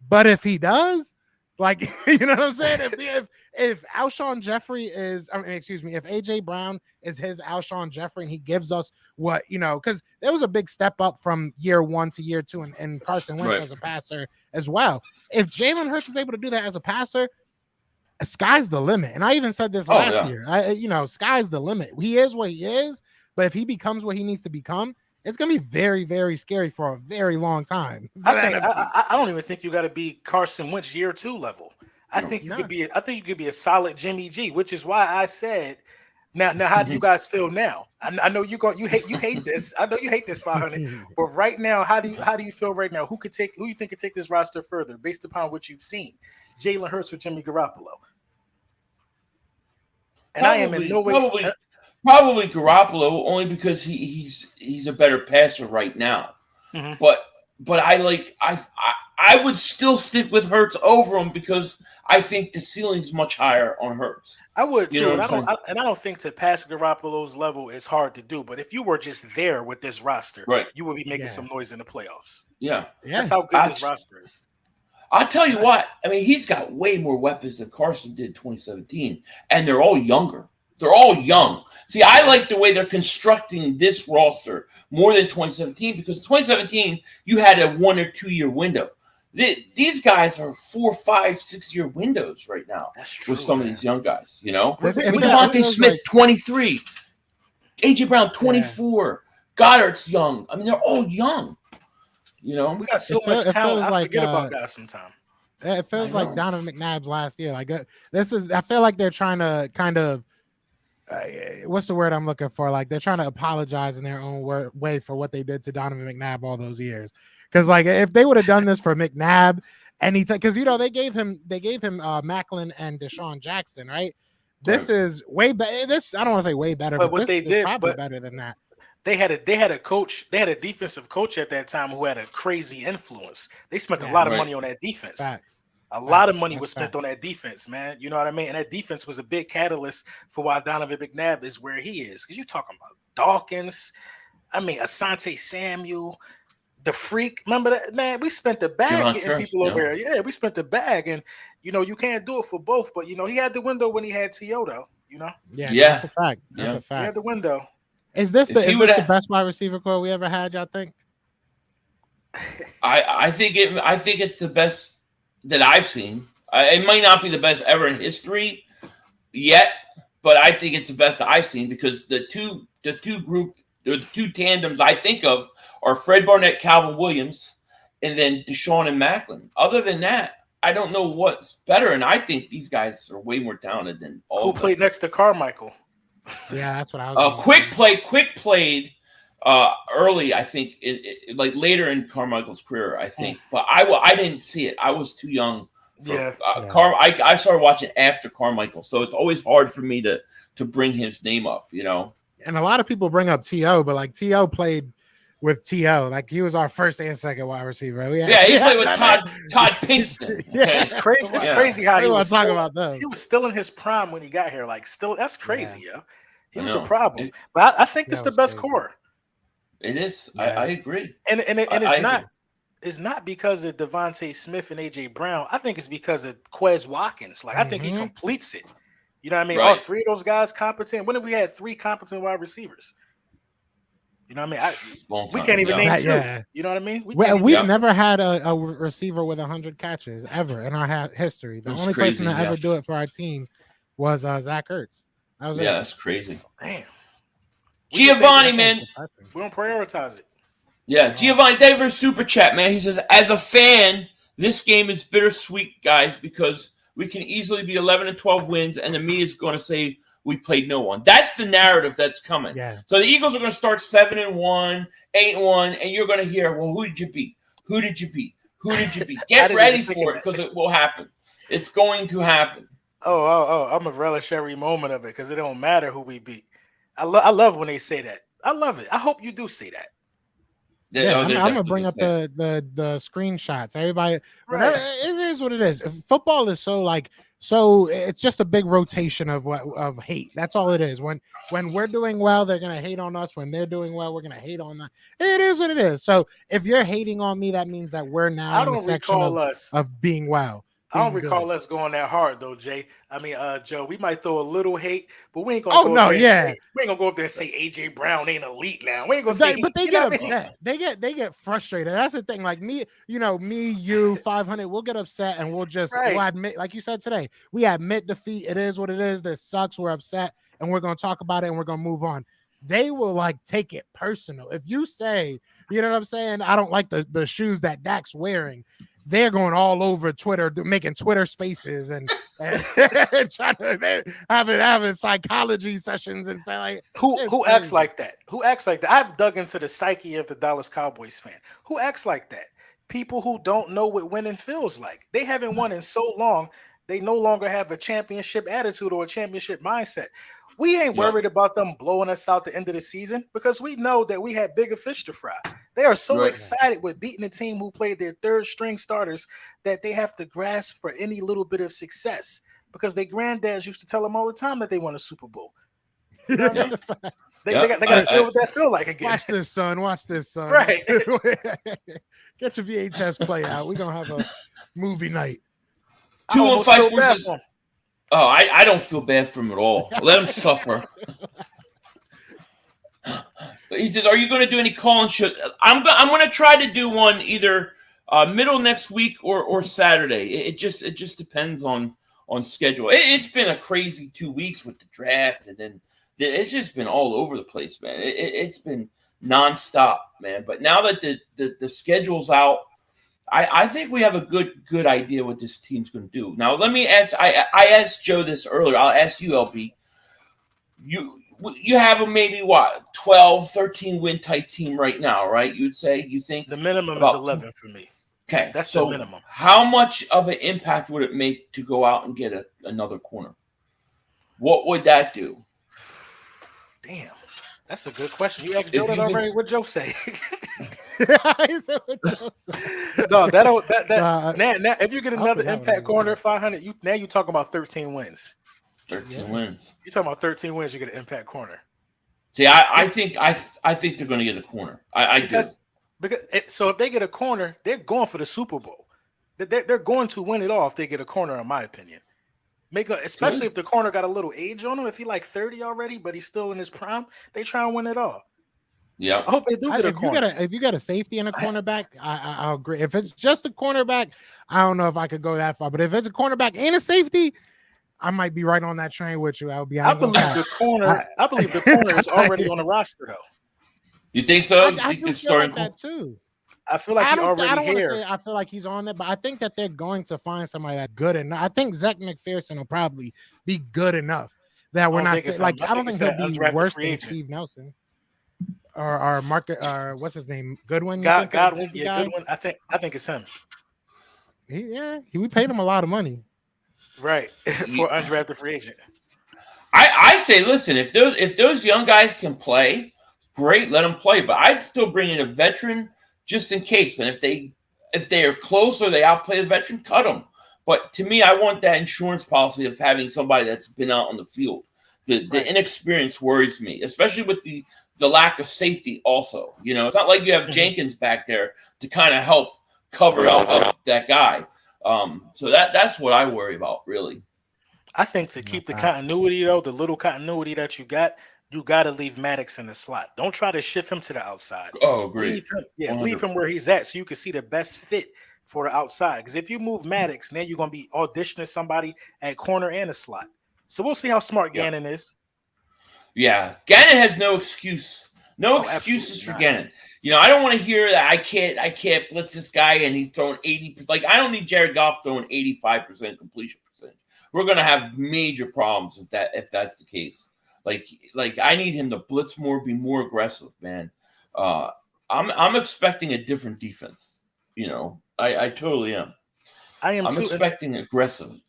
But if he does, you know what I'm saying? If Alshon Jeffrey if AJ Brown is his Alshon Jeffrey and he gives us what, because there was a big step up from year 1 to year 2 and Carson Wentz as a passer as well. If Jalen Hurts is able to do that as a passer, sky's the limit. And I even said this last year. Sky's the limit. He is what he is, but if he becomes what he needs to become, it's gonna be very, very scary for a very long time. I don't even think you got to be Carson Wentz year 2 level. I think you could be a solid Jimmy G, which is why I said. Now, how do you guys feel now? I know you hate this. I know you hate this 500. But right now, how do you feel right now? Who you think could take this roster further based upon what you've seen? Jalen Hurts or Jimmy Garoppolo? And I am in no way probably Garoppolo, only because he's a better passer right now. Mm-hmm. But I would still stick with Hurts over him because I think the ceiling's much higher on Hurts. I would too, and I don't think to pass Garoppolo's level is hard to do. But if you were just there with this roster, right, you would be making some noise in the playoffs. Yeah, that's how good this roster is. I'll tell you what. I mean, he's got way more weapons than Carson did in 2017, and they're all younger. They're all young. See, I like the way they're constructing this roster more than 2017 because 2017 you had a 1 or 2 year window. These guys are 4, 5, 6 year windows right now. That's true, with some of these young guys. You know, Devontae Smith 23, AJ Brown 24, Goddard's young. I mean, they're all young. You know, we got so much talent. I forget about that sometimes. It feels like Donovan McNabb's last year. Like I feel like they're trying to kind of. What's the word I'm looking for? Like they're trying to apologize in their own way for what they did to Donovan McNabb all those years. Because like if they would have done this for McNabb, because they gave him Macklin and Deshaun Jackson, right? This is way better. This I don't want to say way better, but what they did probably better than that. They had a coach. They had a defensive coach at that time who had a crazy influence. They spent a lot of money on that defense. A lot of money was spent on that defense, man. You know what I mean? And that defense was a big catalyst for why Donovan McNabb is where he is. Because you're talking about Dawkins, Asante Samuel, the Freak. Remember that, man? We spent the bag getting people over here. Yeah, we spent the bag, and you can't do it for both. But he had the window when he had T.O. though. Yeah, that's a fact. That's a fact. He had the window. Is this the best wide receiver core we ever had? Y'all think? I think it's the best that I've seen. It might not be the best ever in history yet, but I think it's the best that I've seen because the two tandems I think of are Fred Barnett, Calvin Williams, and then Deshaun and Macklin. Other than that, I don't know what's better, and I think these guys are way more talented than all. Who played next to Carmichael? Yeah, that's what I was. Quick played early, I think, like later in Carmichael's career, I think. But I didn't see it. I was too young. I started watching after Carmichael, so it's always hard for me to bring his name up, And a lot of people bring up T.O., but like T.O. played with T.O. Like he was our first and second wide receiver. He played with Todd Pinkston. It's crazy. It's crazy how he was talking about those. He was still in his prime when he got here. Like still, that's crazy, He was a problem. But I think it's the best core. It is. Yeah. I agree. And it's not. It's not because of Devontae Smith and AJ Brown. I think it's because of Quez Watkins. Like I think he completes it. You know what I mean? Right. All three of those guys competent. When have we had 3 competent wide receivers? You know what I mean? We can't even name 2. Yeah. You know what I mean? We've never had a receiver with 100 catches ever in our history. The only person to ever do it for our team was Zach Ertz. That's crazy. Damn. Giovanni, man. We don't prioritize it. Yeah, Giovanni Davis super chat, man. He says, as a fan, this game is bittersweet, guys, because we can easily be 11 and 12 wins, and the media is going to say we played no one. That's the narrative that's coming. Yeah. So the Eagles are going to start 7-1, 8-1, and you're going to hear, well, who did you beat? Who did you beat? Who did you beat? Get ready for it because it will happen. It's going to happen. Oh, I'm a relish every moment of it because it don't matter who we beat. I love when they say that. I love it. I hope you do say that. I'm gonna bring up the screenshots. Everybody, it is what it is. Football is so it's just a big rotation of hate. That's all it is. When we're doing well, they're gonna hate on us. When they're doing well, we're gonna hate on them. It is what it is. So if you're hating on me, that means that we're now in the section of being well. I don't being recall good. us going that hard though, Jay. I mean, Joe, we might throw a little hate, but we ain't gonna Oh go up no, there and yeah. say we ain't gonna go up there and say AJ Brown ain't elite now. We ain't gonna say But they you know get what I mean? upset. They get frustrated. That's the thing. Like me, you, 500. We'll get upset and we'll Right. admit, like you said today, we admit defeat. It is what it is. This sucks. We're upset, and we're gonna talk about it and we're gonna move on. They will like take it personal. If you say, you know what I'm saying, I don't like the shoes that Dak's wearing, they're going all over Twitter, making Twitter spaces and trying to having psychology sessions and stuff like. It's Who acts crazy. like that? Who acts like that? I've dug into the psyche of the Dallas Cowboys fan. Who acts like that? People who don't know what winning feels like. They haven't won in so long, they no longer have a championship attitude or a championship mindset. We ain't Yep. worried about them blowing us out the end of the season because we know that we had bigger fish to fry. They are so Right. excited with beating a team who played their third string starters that they have to grasp for any little bit of success because their granddads used to tell them all the time that they won a Super Bowl. You know what I mean? They Yep. got to feel what that feel like again. Watch this, son. Watch this, son. Right. Get your VHS play out. We're gonna have a movie night. I almost 215 feel bad versus. for 'em. Oh, I don't feel bad for him at all. Let him suffer. He said, "Are you going to do any call-in shows?" I'm going to try to do one either middle next week or Saturday. It just depends on schedule. It's been a crazy 2 weeks with the draft, and then it's just been all over the place, man. It's been nonstop, man. But now that the schedule's out, I think we have a good idea what this team's going to do. Now, let me ask. I asked Joe this earlier. I'll ask you, LB. You have a maybe 12, 13 win type team right now, right? You'd say you think The minimum is about 11 for me. Okay, That's so the minimum. how much of an impact would it make to go out and get another corner? What would that do? Damn, that's a good question. You asked If Joe that you could- already. What Joe say? He said what Joe said. No, that Nah, now if you get I'll another put that one impact in. corner 500, now you talking about 13 wins. 13 wins. You talking about 13 wins, you get an impact corner. See, I think they're going to get a corner. I do. So if they get a corner, they're going for the Super Bowl. They're going to win it all if they get a corner, in my opinion. Especially if the corner got a little age on him. If he like 30 already, but he's still in his prime, they try and win it all. Yeah. I hope they do get a corner. If you got a safety and a cornerback, I'll agree. If it's just a cornerback, I don't know if I could go that far. But if it's a cornerback and a safety, I might be right on that train with you. I believe the corner is already on the roster though. You think so? I do feel like that too. I feel like I don't want to here. say I feel like he's on there, but I think that they're going to find somebody that's good enough. I think Zach McPherson will probably be good enough that we're not saying, like I don't think he'll be worse than Steve Nelson or Market or what's his name, Goodwin. Godwin, yeah, Goodwin. I think it's him. We paid him a lot of money, right, for undrafted free agent. I say, listen, if those young guys can play, great, let them play. But I'd still bring in a veteran just in case. And if they are close or they outplay the veteran, cut them. But to me, I want that insurance policy of having somebody that's been out on the field. The inexperience worries me, especially with the lack of safety also. You know, it's not like you have Jenkins back there to kind of help cover up that guy. So that's what I worry about, really. I think to keep the continuity, though, the little continuity that you got to leave Maddox in the slot. Don't try to shift him to the outside. Oh, great. Leave him where he's at so you can see the best fit for the outside. Because if you move Maddox, now you're going to be auditioning somebody at corner and a slot. So we'll see how smart Gannon is. Yeah, Gannon has no excuse. No excuses for Gannon. You know, I don't want to hear that I can't blitz this guy and he's throwing 80%. Like, I don't need Jared Goff throwing 85% completion percentage. We're gonna have major problems if that's the case. Like I need him to blitz more, be more aggressive, man. I'm expecting a different defense. You know, I totally am. I'm expecting aggression.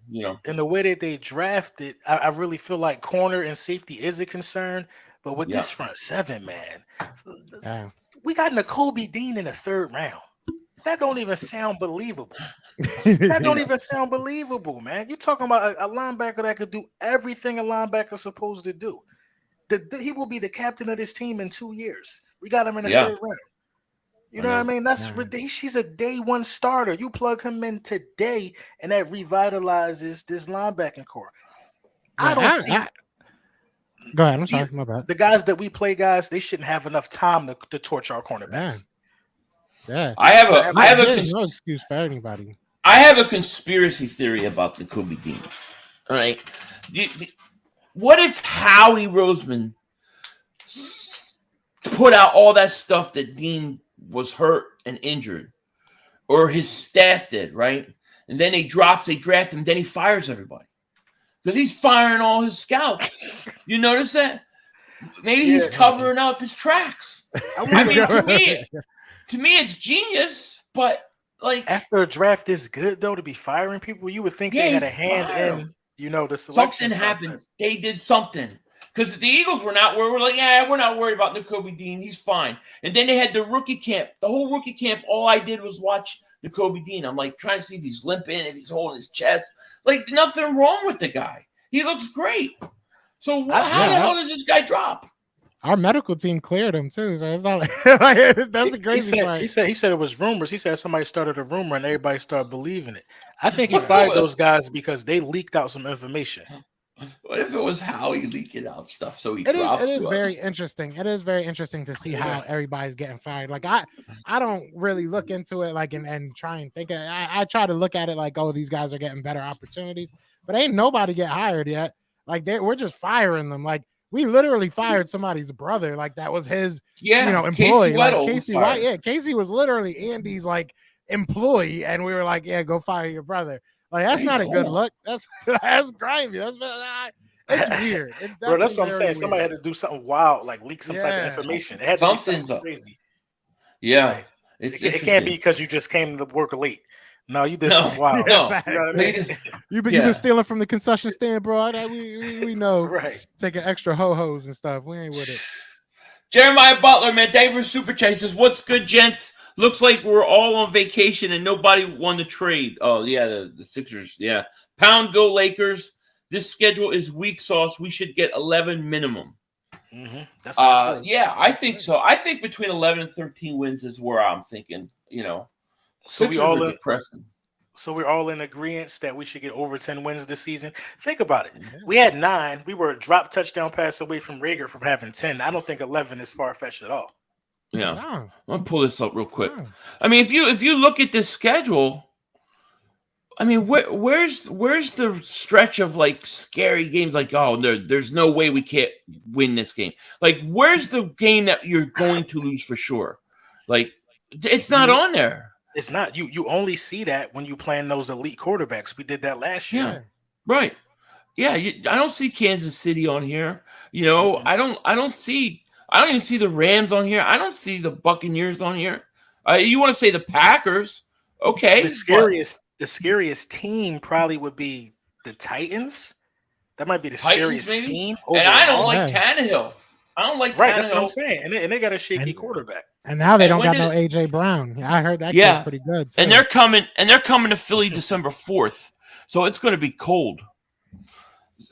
You know, and the way that they drafted, I really feel like corner and safety is a concern. But with this front seven, man, we got Nakobe Dean in the 3rd round. That don't even sound believable. That don't even sound believable, man. You're talking about a linebacker that could do everything a linebacker's supposed to do. He will be the captain of this team in 2 years. We got him in the 3rd round. You know what I mean? That's Yeah. ridiculous. She's a day one starter. You plug him in today, and that revitalizes this linebacking core. I don't see Go ahead. I'm sorry. My bad. the guys that we play, guys. They shouldn't have enough time to torch our cornerbacks. Yeah. I have no excuse for anybody. I have a conspiracy theory about the Kobe Dean. All right. What if Howie Roseman put out all that stuff that Dean was hurt and injured, or his staff did, right? And then they draft him, then he fires everybody because he's firing all his scouts. You notice that? Maybe he's covering up his tracks. I mean, to me, it's genius. But like, after a draft this good though, to be firing people, you would think they had a hand in, the selection. Something happened. They did something. Because the Eagles were not worried. We're like, yeah, we're not worried about Nakobe Dean. He's fine. And then they had the rookie camp. The whole rookie camp, all I did was watch Nakobe Dean. I'm like trying to see if he's limping, if he's holding his chest. Like, nothing wrong with the guy. He looks great. So how the hell does this guy drop? Our medical team cleared him too, so it's not like that's a crazy part. He said it was rumors. He said somebody started a rumor and everybody started believing it. I think he fired those guys because they leaked out some information. What if it was Howie leaking out stuff so he drops? It is very interesting. It is very interesting to see how everybody's getting fired. Like I don't really look into it like and try and think. I try to look at it like, oh, these guys are getting better opportunities, but ain't nobody get hired yet. Like we're just firing them. Like we literally fired somebody's brother. Like that was his, employee. Casey White. Yeah, Casey was literally Andy's like employee, and we were like, yeah, go fire your brother. Like that's not a good look. That's grimy. It's weird. It's bro. That's what I'm saying. Weird. Somebody had to do something wild, like leak some type of information. It had to be something crazy. Yeah, like, it can't be because you just came to work late. No, you did something wild. No, you know what I mean? You've been stealing from the concession stand, bro. We know. Right. Taking extra ho-hos and stuff. We ain't with it. Jeremiah Butler, man. Thank you for super chat. He says, "What's good, gents? Looks like we're all on vacation and nobody won the trade." Oh, yeah, the Sixers. Yeah. Pound go Lakers. This schedule is weak sauce. We should get 11 minimum. Mm-hmm. That's yeah, I think so. I think between 11 and 13 wins is where I'm thinking, So we're all in agreement that we should get over 10 wins this season. Think about it. Yeah. We had 9. We were a drop touchdown pass away from Rager from having 10. I don't think 11 is far-fetched at all. Yeah, No. I'm gonna pull this up real quick. No. I mean, if you look at this schedule, I mean, where's the stretch of like scary games? Like, oh, there's no way we can't win this game. Like, where's the game that you're going to lose for sure? Like, it's not on there. It's not. You only see that when you playing those elite quarterbacks. We did that last year. Yeah. Right. Yeah, I don't see Kansas City on here. I don't even see the Rams on here. I don't see the Buccaneers on here. You want to say the Packers? Okay. The scariest team probably would be the Titans. That might be the scariest team. And I don't like Tannehill. I don't like Tannehill. That's what I'm saying. And they got a shaky quarterback. And now they don't got no AJ Brown. I heard that kid's pretty good too. And they're coming to Philly December 4th. So it's going to be cold.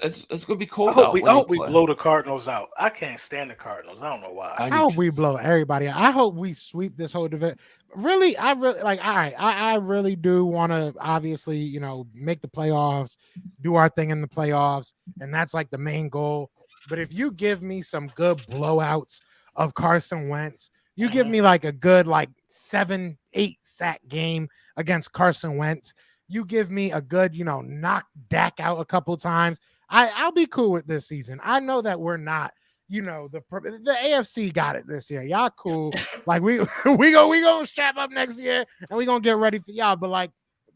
It's going to be cold. I hope we blow the Cardinals out. I can't stand the Cardinals. I don't know why. I hope we blow everybody out. I hope we sweep this whole division. Really, I really like. All right, I really do want to obviously, make the playoffs, do our thing in the playoffs, and that's like the main goal. But if you give me some good blowouts of Carson Wentz, you give me like a good 7-8 sack game against Carson Wentz. You give me a good, knock Dak out a couple times. I'll be cool with this season. I know that we're not, the AFC got it this year. Y'all cool. Like we gonna strap up next year and we gonna get ready for y'all. But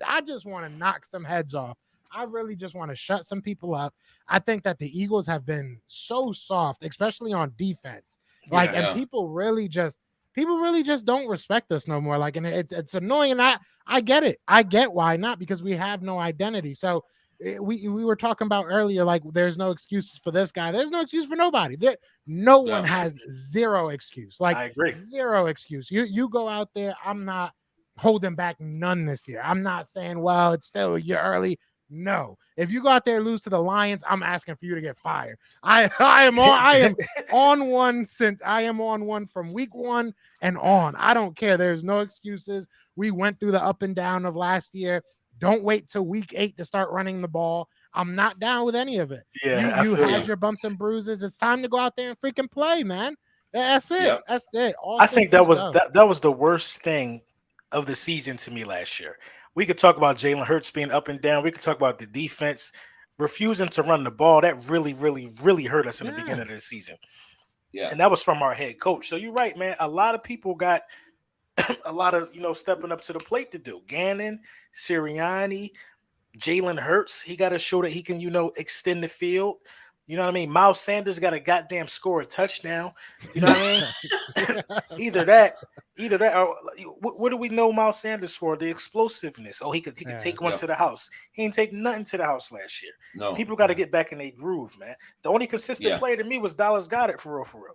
I just want to knock some heads off. I really just want to shut some people up. I think that the Eagles have been so soft, especially on defense. And people really just don't respect us no more. And it's annoying. And I get it. I get why not, because we have no identity. So we were talking about earlier, there's no excuses for this guy. There's no excuse for nobody. No one has zero excuse. I agree. Zero excuse. You go out there. I'm not holding back none this year. I'm not saying, well, it's still a year early. No. If you go out there and lose to the Lions, I'm asking for you to get fired. I am on one from week 1 and on. I don't care. There's no excuses. We went through the up and down of last year. Don't wait till week 8 to start running the ball. I'm not down with any of it. Yeah, you had your bumps and bruises. It's time to go out there and freaking play, man. That's it. Yep. That's it. I think that was the worst thing of the season to me last year. We could talk about Jalen Hurts being up and down. We could talk about the defense refusing to run the ball. That really, really, really hurt us in the beginning of the season. Yeah. And that was from our head coach. So you're right, man. A lot of people got a lot of, stepping up to the plate to do. Gannon, Sirianni, Jalen Hurts. He got to show that he can, extend the field. You know what I mean? Miles Sanders got to goddamn score a touchdown. You know what I mean? Either that, or what do we know Miles Sanders for? The explosiveness. Oh, he could take one to the house. He didn't take nothing to the house last year. No. People got to get back in their groove, man. The only consistent player to me was Dallas Goedert, for real.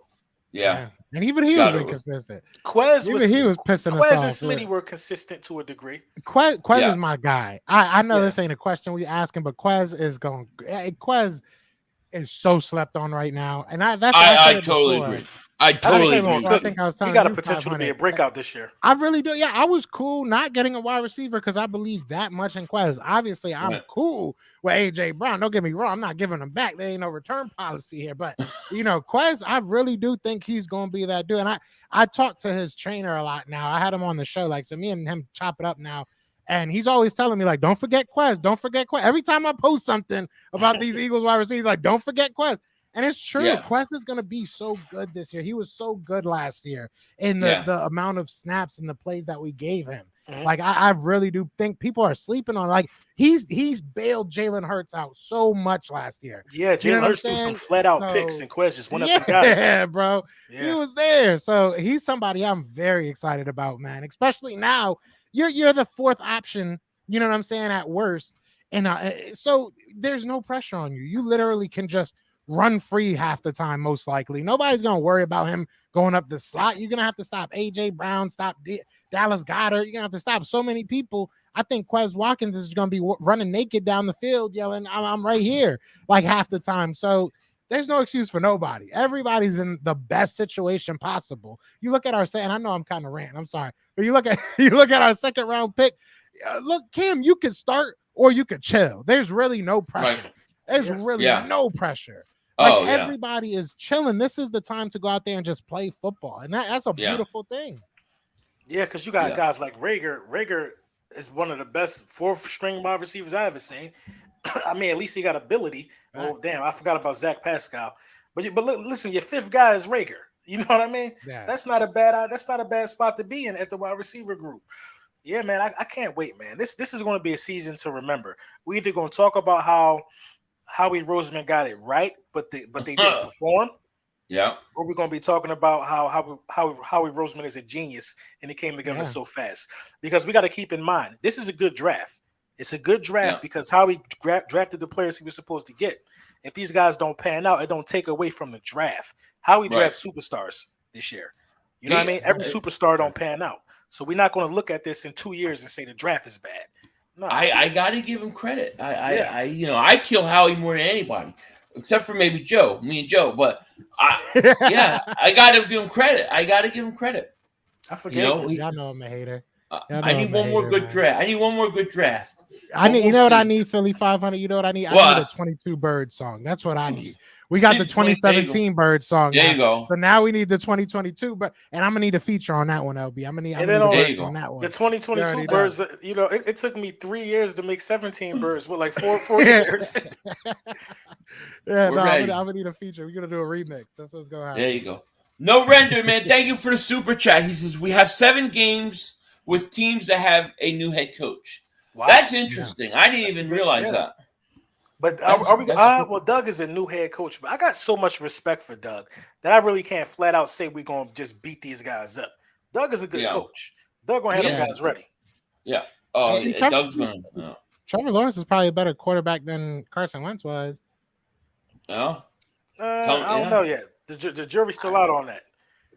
Yeah. And even he was inconsistent. Quez was pissing us off. Quez and Smitty were consistent to a degree. Quez is my guy. I know this ain't a question we asking, but Quez is so slept on right now, and I totally agree. I totally agree. I think I was telling he got a you potential to be a breakout this year. I really do. Yeah, I was cool not getting a wide receiver because I believe that much in Quez. Obviously, I'm cool with AJ Brown. Don't get me wrong. I'm not giving him back. There ain't no return policy here. But Quez, I really do think he's going to be that dude. And I talk to his trainer a lot now. I had him on the show, so me and him chop it up now. And he's always telling me, don't forget Quez. Don't forget Quez. Every time I post something about these Eagles wide receivers, don't forget Quez. And it's true. Yeah. Quez is going to be so good this year. He was so good last year in the amount of snaps and the plays that we gave him. Mm-hmm. I really do think people are sleeping on. He's bailed Jalen Hurts out so much last year. Yeah, Jalen Hurts threw some flat out picks, and Quez just went up and got it. Yeah, bro. Yeah. He was there. So he's somebody I'm very excited about, man. Especially now. You're the fourth option, you know what I'm saying, at worst. And so there's no pressure on you. You literally can just run free half the time, most likely. Nobody's going to worry about him going up the slot. You're going to have to stop A.J. Brown, stop Dallas Goedert. You're going to have to stop so many people. I think Quez Watkins is going to be running naked down the field yelling, I'm right here, half the time. So there's no excuse for nobody. Everybody's in the best situation possible. You look at and I know I'm kind of ranting. I'm sorry, but you look at our second round pick. Look, Cam, you could start or you could chill. There's really no pressure. Right. There's really no pressure. Everybody is chilling. This is the time to go out there and just play football, and that's a beautiful thing. Yeah, because you got guys like Rager. Rager is one of the best fourth string wide receivers I ever seen. I mean, at least he got ability. Oh, damn, I forgot about Zach Pascal. But listen, your fifth guy is Rager. You know what I mean? Yeah. That's not a bad spot to be in at the wide receiver group. Yeah, man, I can't wait, man. This is going to be a season to remember. We're either going to talk about how Howie Roseman got it right, but they didn't perform. Yeah. Or we're going to be talking about how Howie Roseman is a genius and he came together so fast. Because we got to keep in mind, this is a good draft. It's a good draft because Howie drafted the players he was supposed to get. If these guys don't pan out, it don't take away from the draft. Howie drafts superstars this year. You know what I mean? Every superstar don't pan out. So we're not going to look at this in 2 years and say the draft is bad. No. I got to give him credit. I kill Howie more than anybody, except for maybe me and Joe. But I got to give him credit. I forget. Y'all know I'm a hater. I need one more good draft. I need. You know what I need, Philly 500. You know what I need? I need a 22 Bird song. That's what I need. We got the 2017 Bird song. There you go. So now we need the 2022. But and I'm gonna need a feature on that one, LB. I'm gonna need a feature on that one. The 2022 Birds. It took me 3 years to make 17 Birds with like four years. I'm gonna need a feature. We're gonna do a remix. That's what's gonna happen. There you go. No render, man. Thank you for the super chat. He says we have 7 games with teams that have a new head coach. Wow. That's interesting. I didn't even realize that. But are we? Well, Doug is a new head coach, but I got so much respect for Doug that I really can't flat out say we're gonna just beat these guys up. Doug is a good coach. Doug gonna have the guys ready. Yeah. Oh, Doug's gonna. Trevor Lawrence is probably a better quarterback than Carson Wentz was. No. I don't know yet. The jury's still out on that.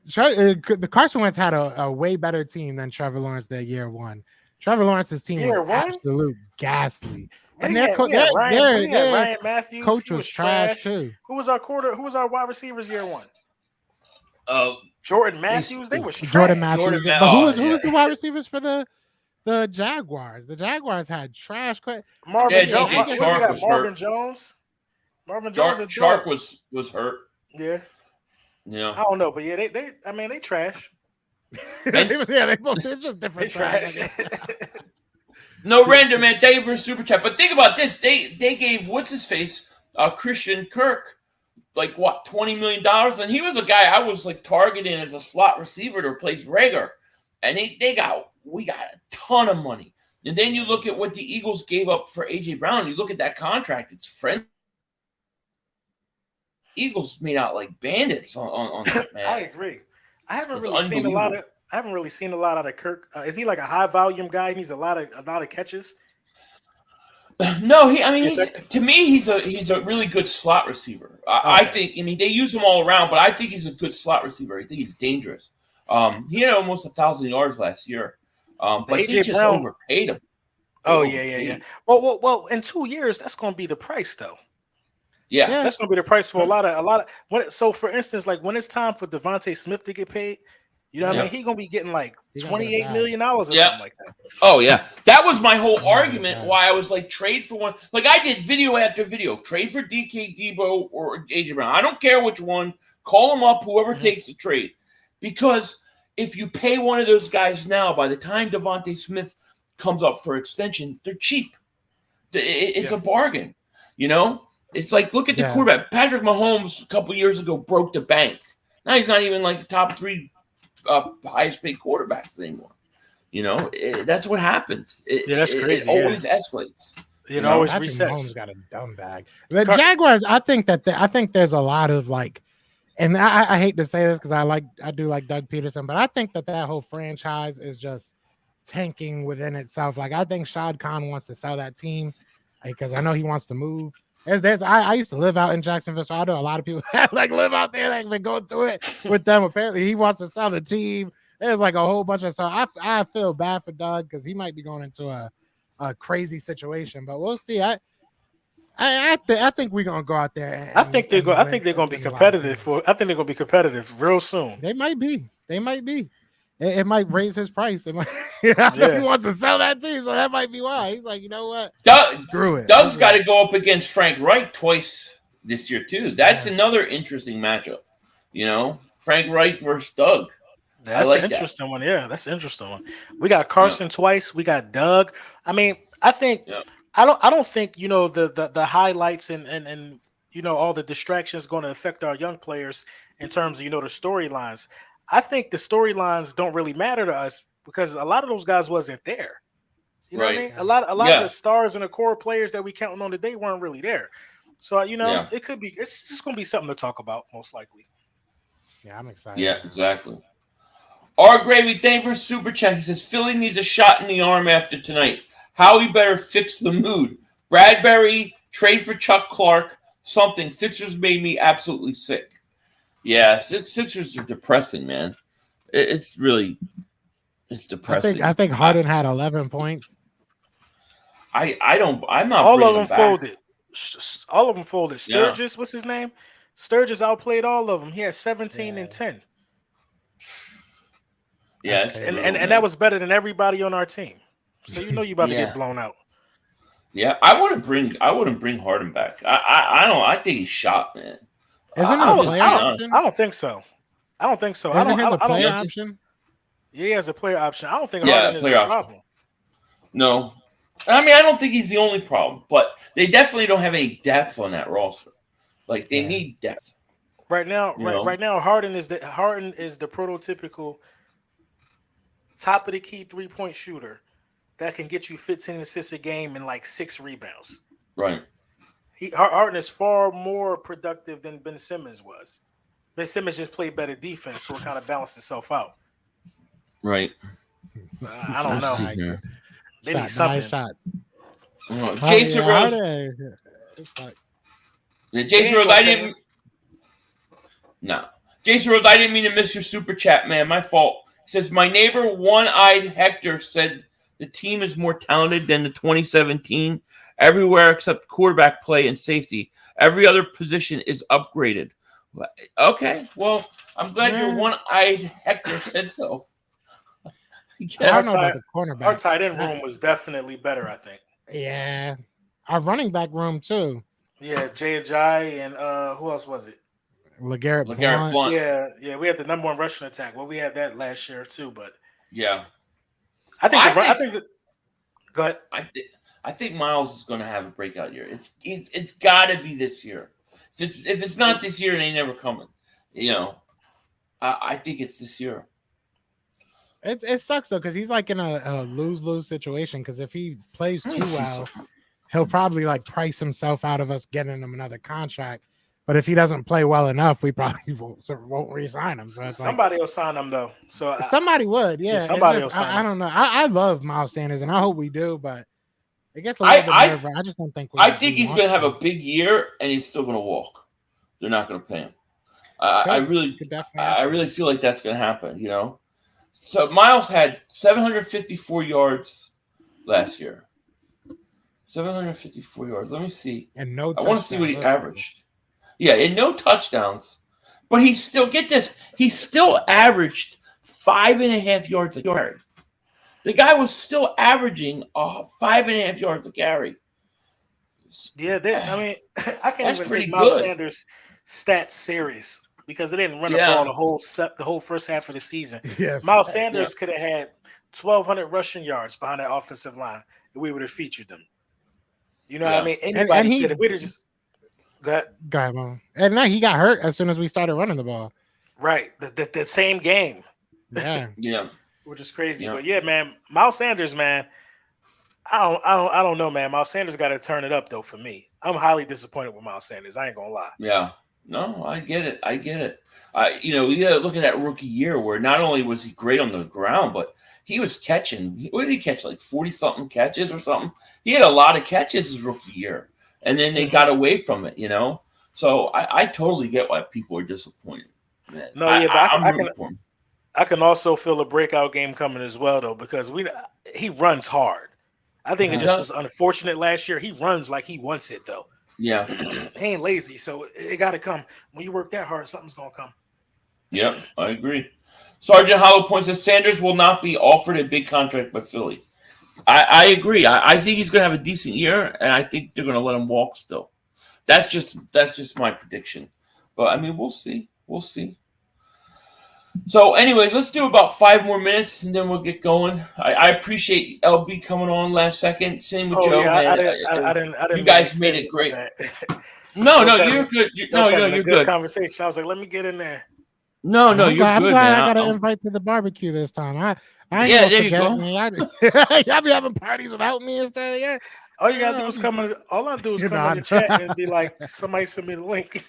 The Carson Wentz had a way better team than Trevor Lawrence did year one. Trevor Lawrence's team was absolute ghastly. And We their had, co- we had their Ryan, their we had their Ryan Matthews. coach He was trash too. Who was our quarter? Who was our wide receivers year one? Uh, Jordan Matthews. They was trash. Jordan Matthews. Jordan But who Ma- was oh, who was yeah. the wide receivers for the Jaguars? The Jaguars had trash. Marvin Yeah, Jones. DJ What do you Chark got? was Marvin hurt. Jones. Marvin Jones. and Chark Doug. was hurt. Yeah. Yeah. I don't know, but yeah, they trash. Yeah, they both. It's just They different. trash. No random man. Thank you for a super chat. But think about this. They gave what's his face, Christian Kirk, like what, $20 million, and he was a guy I was like targeting as a slot receiver to replace Rager, and we got a ton of money. And then you look at what the Eagles gave up for AJ Brown. You look at that contract; it's friendly. Eagles made out like bandits on that, man. I agree. I haven't It's really seen a lot unbelievable. out of Kirk. Is he like a high volume guy? He needs a lot of catches. No, to me, he's a really good slot receiver. I think. I mean, they use him all around, but I think he's a good slot receiver. I think he's dangerous. He had almost 1,000 yards last year, but they AJ just Brown- overpaid him. Oh yeah. Well, in 2 years, that's going to be the price, though. Yeah. That's going to be the price for a lot of. So, for instance, like when it's time for Devontae Smith to get paid, you know what I mean? He's going to be getting like $28 million or something like that. Oh yeah, that was my whole argument. Why I was like, trade for one. Like I did video after video. Trade for DK Debo or AJ Brown. I don't care which one. Call them up. Whoever takes the trade, because if you pay one of those guys now, by the time Devontae Smith comes up for extension, they're cheap. It's a bargain. You know, it's like look at the quarterback. Patrick Mahomes a couple years ago broke the bank. Now he's not even like the top 3 highest paid quarterbacks anymore. You know, that's what happens. That's crazy. It always escalates. It always Patrick resets. Mahomes got a dumb bag. The Jaguars, I think there's a lot of like, and I hate to say this because I do like Doug Peterson, but I think that whole franchise is just tanking within itself. Like I think Shad Khan wants to sell that team because I know he wants to move. I used to live out in Jacksonville, so I know a lot of people that like live out there that have been going through it with them. Apparently, he wants to sell the team. There's like a whole bunch of I feel bad for Doug because he might be going into a crazy situation, but we'll see. I think we're gonna go out there. I think they're going to be competitive. I think they're going to be competitive real soon. They might be. It might raise his price. It might, he wants to sell that team, so that might be why. He's like, you know what? Screw it. Doug's got to go up against Frank Wright twice this year too. That's another interesting matchup. You know, Frank Wright versus Doug. That's an interesting one. Yeah, that's an interesting one. We got Carson twice. We got Doug. I mean, I think I don't think the highlights and all the distractions going to affect our young players in terms of the storylines. I think the storylines don't really matter to us because a lot of those guys wasn't there. You know what I mean? A lot of the stars and the core players that we counting on today weren't really there. So it could be. It's just going to be something to talk about most likely. Yeah, I'm excited. Yeah, exactly. R. Gravy, thank you for super chat. He says Philly needs a shot in the arm after tonight. Howie better fix the mood. Bradbury, trade for Chuck Clark, something. Sixers made me absolutely sick. Yeah, Sixers are depressing, man. It's depressing. I think Harden had 11 points. I'm not. All of them folded. All of them folded. Yeah. Sturgis, what's his name? Sturgis outplayed all of them. He had 17 and 10. Yeah, and that was better than everybody on our team. So you about to get blown out. Yeah, I wouldn't bring Harden back. I think he's shot, man. Isn't it a player option? I don't think so. Isn't he a player option? Yeah, he has a player option. I don't think Harden is a problem. No. I mean, I don't think he's the only problem, but they definitely don't have any depth on that roster. Like they need depth. Right now, right now, Harden is the prototypical top of the key 3-point shooter that can get you 15 assists a game and like 6 rebounds. Right. Harden is far more productive than Ben Simmons was. Ben Simmons just played better defense, so it kind of balanced itself out. Right. I don't know. They need something. Shots. Jason Rose. Jason Rose, I didn't. No. Jason Rose, I didn't mean to miss your super chat, man. My fault. He says, my neighbor, one-eyed Hector, said the team is more talented than the 2017 everywhere except quarterback play and safety. Every other position is upgraded. Okay, well, I'm glad your one-eyed Hector said so. I don't know about the cornerback. Our tight end room was definitely better, I think. Yeah, our running back room too. Yeah, Jay Ajayi and who else was it? LeGarrette LeGarrette Blount. Yeah, we had the number one rushing attack. Well, we had that last year too, but Yeah, I think go ahead. I think Miles is going to have a breakout year. It's got to be this year. If it's not this year, it ain't never coming. You know, I think it's this year. It sucks though because he's like in a lose-lose situation. Because if he plays too well, he'll probably like price himself out of us getting him another contract. But if he doesn't play well enough, we probably won't re-sign him. So it's somebody will sign him though. So somebody would, yeah. Somebody will sign him. I don't know. I love Miles Sanders, and I hope we do. But it gets a little bit nerve-wracking. I just don't think. I think he's going to have a big year, and he's still going to walk. They're not going to pay him. I really feel like that's going to happen. You know. So Miles had 754 yards last year. 754 yards. Let me see. And no. I want to see what he averaged. Yeah, and no touchdowns. But he still, get this, he still averaged 5.5 yards a carry. The guy was still averaging 5.5 yards a carry. Yeah, I mean, I can't even take Miles Sanders' stats serious because they didn't run the ball the whole first half of the season. Yeah, Miles Sanders could have had 1,200 rushing yards behind that offensive line if we would have featured them. You know what I mean? Anybody could have. We'd have just go ahead, Mom. And now he got hurt as soon as we started running the ball. Right, the same game. Yeah, yeah, which is crazy. Yeah. But yeah, man, Miles Sanders, man. I don't know, man. Miles Sanders got to turn it up though. For me, I'm highly disappointed with Miles Sanders. I ain't gonna lie. Yeah, no, I get it. You know, you gotta look at that rookie year where not only was he great on the ground, but he was catching. What did he catch? Like 40-something catches or something. He had a lot of catches his rookie year, and then they got away from it. You know, so I totally get why people are disappointed. Man. No, yeah, but I can also feel a breakout game coming as well, though, because he runs hard. I think it just was unfortunate last year. He runs like he wants it, though. Yeah. He ain't lazy, so it got to come. When you work that hard, something's going to come. Yep, I agree. Sergeant Hollow points that Sanders will not be offered a big contract by Philly. I agree. I think he's going to have a decent year, and I think they're going to let him walk still. That's just my prediction. But, I mean, we'll see. We'll see. So, anyways, let's do about 5 more minutes, and then we'll get going. I appreciate LB coming on last second. Same with Joe. Yeah, man. I didn't. You guys made it great. No, you're good. You're good. Conversation. I was like, let me get in there. No, you're good. I'm glad man. I got an invite to the barbecue this time. I ain't there you go. Me. Y'all be having parties without me and stuff. Yeah. All you gotta do is come in. All I do is come in the chat and be like, somebody send me the link.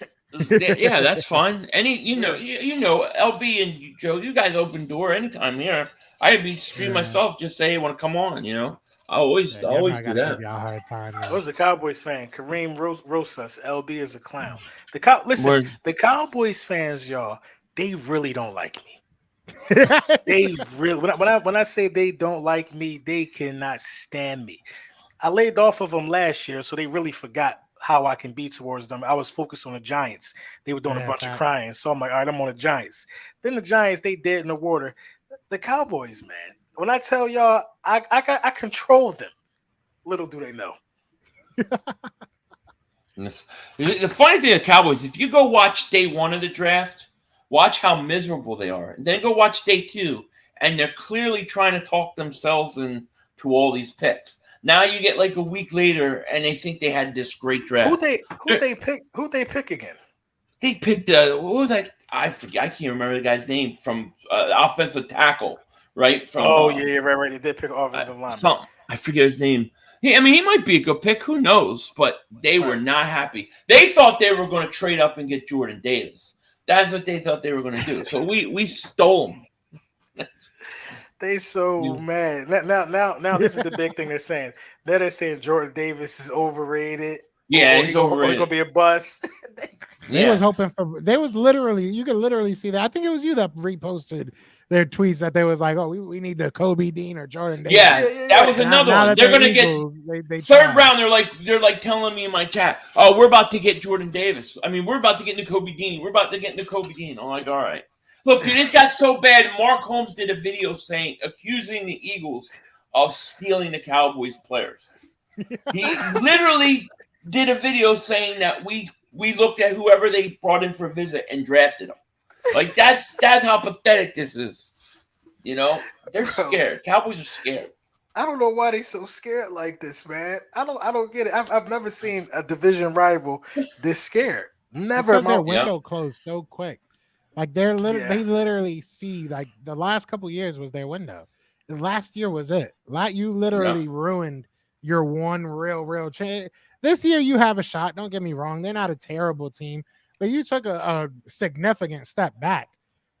Yeah, that's fine. You know, LB and Joe, you guys open door anytime here. I'd be stream myself. Just say, hey, want to come on? You know, I always do that. Y'all hard time. I was the Cowboys fan. Kareem Rosas. LB is a clown. The Cowboys fans, y'all, they really don't like me. They really when I say they don't like me, they cannot stand me. I laid off of them last year, so they really forgot how I can be towards them. I was focused on the Giants. They were doing a bunch of crying. So I'm like, all right, I'm on the Giants. Then the Giants, they dead in the water. The Cowboys, man. When I tell y'all, I control them. Little do they know. The funny thing of the Cowboys, if you go watch day 1 of the draft, watch how miserable they are. And then go watch day 2, and they're clearly trying to talk themselves into all these picks. Now you get like a week later, and they think they had this great draft. Who they pick again? He picked what was that? I forget. I can't remember the guy's name from offensive tackle, right? From right. They did pick offensive line. I forget his name. He might be a good pick. Who knows? But they were not happy. They thought they were going to trade up and get Jordan Davis. That's what they thought they were going to do. So we stole him. They mad. Now this is the big thing they're saying. They're saying Jordan Davis is overrated. Yeah, he's overrated. He's gonna be a bust. They was hoping for. They was literally. You could literally see that. I think it was you that reposted their tweets that they was like, oh, we need the Kobe Dean or Jordan Davis. Yeah, that was another Now one. that They're gonna Eagles, get they third tried. round. They're like telling me in my chat, oh, we're about to get Jordan Davis. I mean, we're about to get into Kobe Dean. We're about to get into Kobe Dean. I'm like, all right. Look, dude, it got so bad. Mark Holmes did a video accusing the Eagles of stealing the Cowboys players. He literally did a video saying that we looked at whoever they brought in for a visit and drafted them. Like that's how pathetic this is. You know, they're scared. Cowboys are scared. I don't know why they so scared like this, man. I don't get it. I've never seen a division rival this scared. Never. Because their window closed so quick. Like they literally see like the last couple years was their window. The last year was it. You literally ruined your one real chance. This year you have a shot. Don't get me wrong. They're not a terrible team, but you took a significant step back.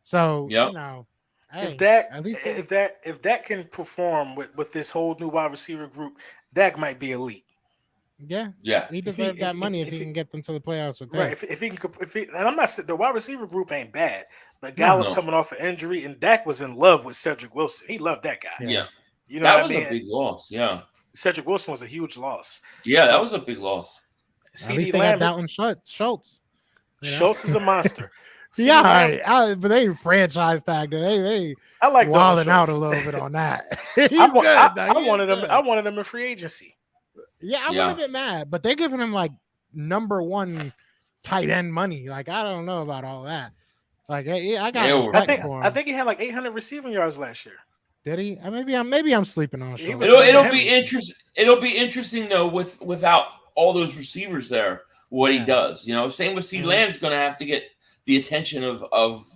So you know, hey, if that can perform with this whole new wide receiver group, Dak might be elite. Yeah. He deserves that money if he can get them to the playoffs with that. Right. If he can, and I'm not saying the wide receiver group ain't bad, but Gallup coming off an injury, and Dak was in love with Cedric Wilson. He loved that guy. Yeah. You know that what I mean? was a big loss. Yeah. Cedric Wilson was a huge loss. Yeah, that was a big loss. At least they got Dalton Schultz. Schultz is a monster. Yeah, all right. But they franchise tagged him. I like wilding out a little bit on that. I wanted him in free agency. Yeah, I wouldn't have been mad, but they're giving him like number one tight end money. Like I don't know about all that. Like I got respect for him. I think he had like 800 receiving yards last year. Did he? Maybe I'm sleeping on. It'll be interesting. It'll be interesting though without all those receivers there. What he does, you know. Same with C. Lamb's going to have to get the attention of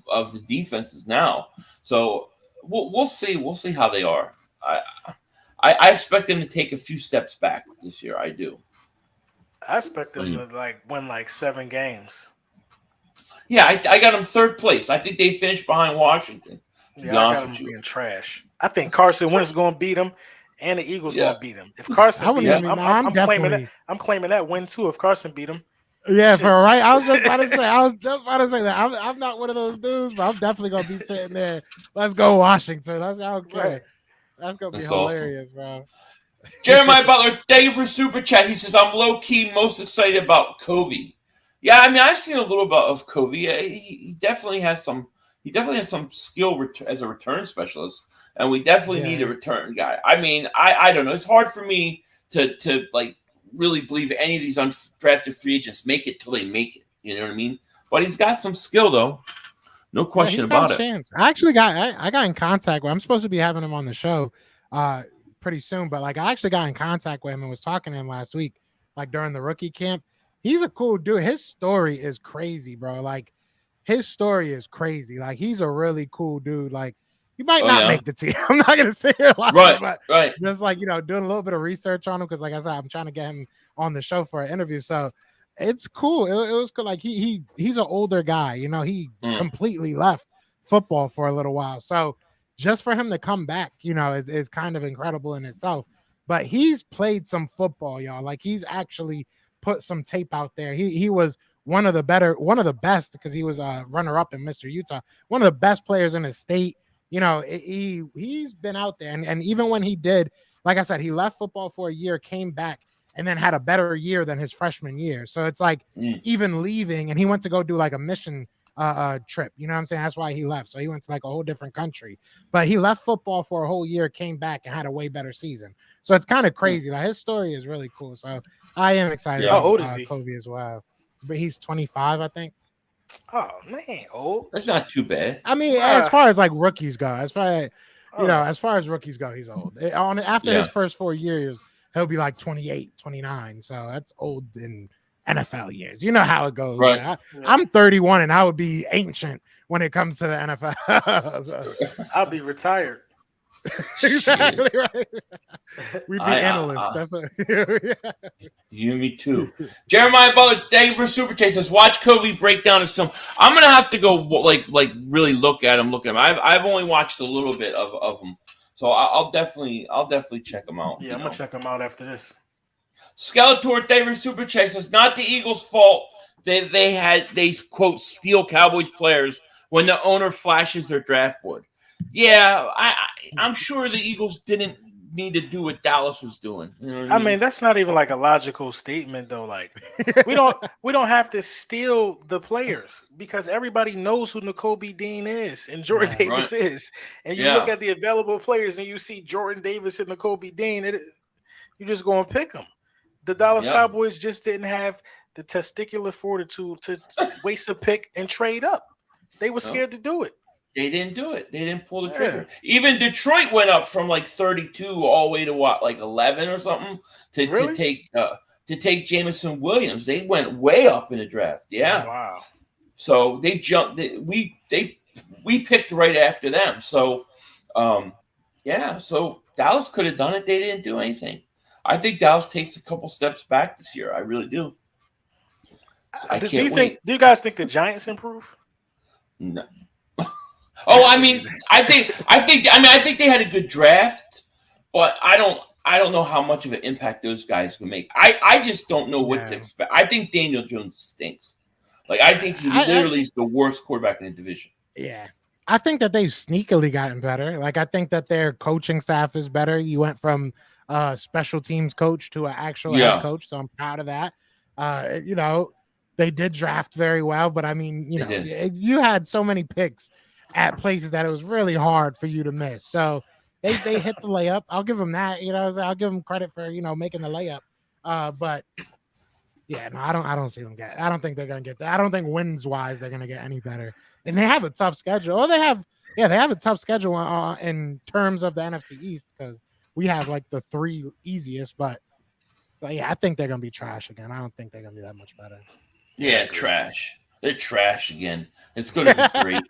the defenses now. So we'll see. We'll see how they are. I expect them to take a few steps back this year. I do. I expect them to win 7 games. Yeah, I got them third place. I think they finished behind Washington. Yeah, I got them being trash. I think Carson Wentz is going to beat them, and the Eagles going to beat them. If Carson beat them, I'm claiming that. I'm claiming that win too. If Carson beat them. Yeah, for right. I was just about to say that. I'm not one of those dudes, but I'm definitely gonna be sitting there. Let's go Washington. I don't care. Right. That's gonna be hilarious, awesome. Bro. Jeremiah Butler, thank you for super chat. He says I'm low key most excited about Covey. Yeah, I mean I've seen a little bit of Covey. He definitely has some. He definitely has some skill as a return specialist, and we definitely need a return guy. I mean, I don't know. It's hard for me to really believe any of these undrafted free agents make it till they make it. You know what I mean? But he's got some skill, though. No question about it. Chance. I actually got in contact with. I'm supposed to be having him on the show pretty soon, but I actually got in contact with him and was talking to him last week, during the rookie camp. He's a cool dude. His story is crazy, bro. His story is crazy. He's a really cool dude. He might not make the team. I'm not gonna say it but just doing a little bit of research on him because, like I said, I'm trying to get him on the show for an interview. So it's cool. It was cool. He's an older guy. You know, he completely left football for a little while. So just for him to come back, is kind of incredible in itself. But he's played some football, y'all. He's actually put some tape out there. He was one of the best because he was a runner-up in Mr. Utah. One of the best players in his state. He's been out there, and even when he did, like I said, he left football for a year, came back, and then had a better year than his freshman year. So it's even leaving, and he went to go do a mission trip. You know what I'm saying? That's why he left. So he went to a whole different country, but he left football for a whole year, came back, and had a way better season. So it's kind of crazy. His story is really cool. So I am excited. How old is he? Kobe as well, but he's 25, I think. Oh man, old. That's not too bad. I mean, as far as rookies go, as far as rookies go, he's old. After his first 4 years, he'll be 28, 29. So that's old in NFL years. You know how it goes. Right. I'm 31, and I would be ancient when it comes to the NFL. So. I'll be retired. Exactly right. We'd be analysts. That's what. You, me too. Jeremiah Butler, thank you for super chat. Says watch Kobe break down his film. I'm gonna have to go really look at him. I've only watched a little bit of him, so I'll definitely check him out. Yeah, I'm gonna check him out after this. Skeletor, thank you for super chat. Says not the Eagles' fault. They quote steal Cowboys players when the owner flashes their draft board. Yeah, I'm sure the Eagles didn't need to do what Dallas was doing. You know what I mean, that's not even like a logical statement though. Like we don't have to steal the players because everybody knows who N'Kobe Dean is and Jordan Right. Davis is. And you look Yeah. at the available players and you see Jordan Davis and N'Kobe Dean, you just go and pick them. The Dallas Yep. Cowboys just didn't have the testicular fortitude to waste a pick and trade up. They were scared to do it. They didn't do it. They didn't pull the Yeah. trigger. Even Detroit went up from like 32 all the way to what, like 11 or something Really? to take Jamison Williams. They went way up in the draft. Yeah. Wow. So they jumped. We picked right after them. So, yeah. So Dallas could have done it. They didn't do anything. I think Dallas takes a couple steps back this year. I really do. Do you guys think the Giants improve? No. Oh, I mean, I think they had a good draft, but I don't know how much of an impact those guys can make. I just don't know what to expect. I think Daniel Jones stinks. Like, I think he literally is the worst quarterback in the division. Yeah. I think that they've sneakily gotten better. Like, I think that their coaching staff is better. You went from special teams coach to an actual head coach, so I'm proud of that. You know, they did draft very well, but I mean, you know, you had so many picks at places that it was really hard for you to miss. So they hit the layup. I'll give them that. You know, I'll give them credit for, you know, making the layup. But yeah, no, I don't see them I don't think they're gonna get that. I don't think wins wise they're gonna get any better. And they have a tough schedule. Well, they have a tough schedule in terms of the NFC East because we have like the 3 easiest. But so yeah, I think they're gonna be trash again. I don't think they're gonna be that much better. Yeah, trash. They're trash again. It's going to be great.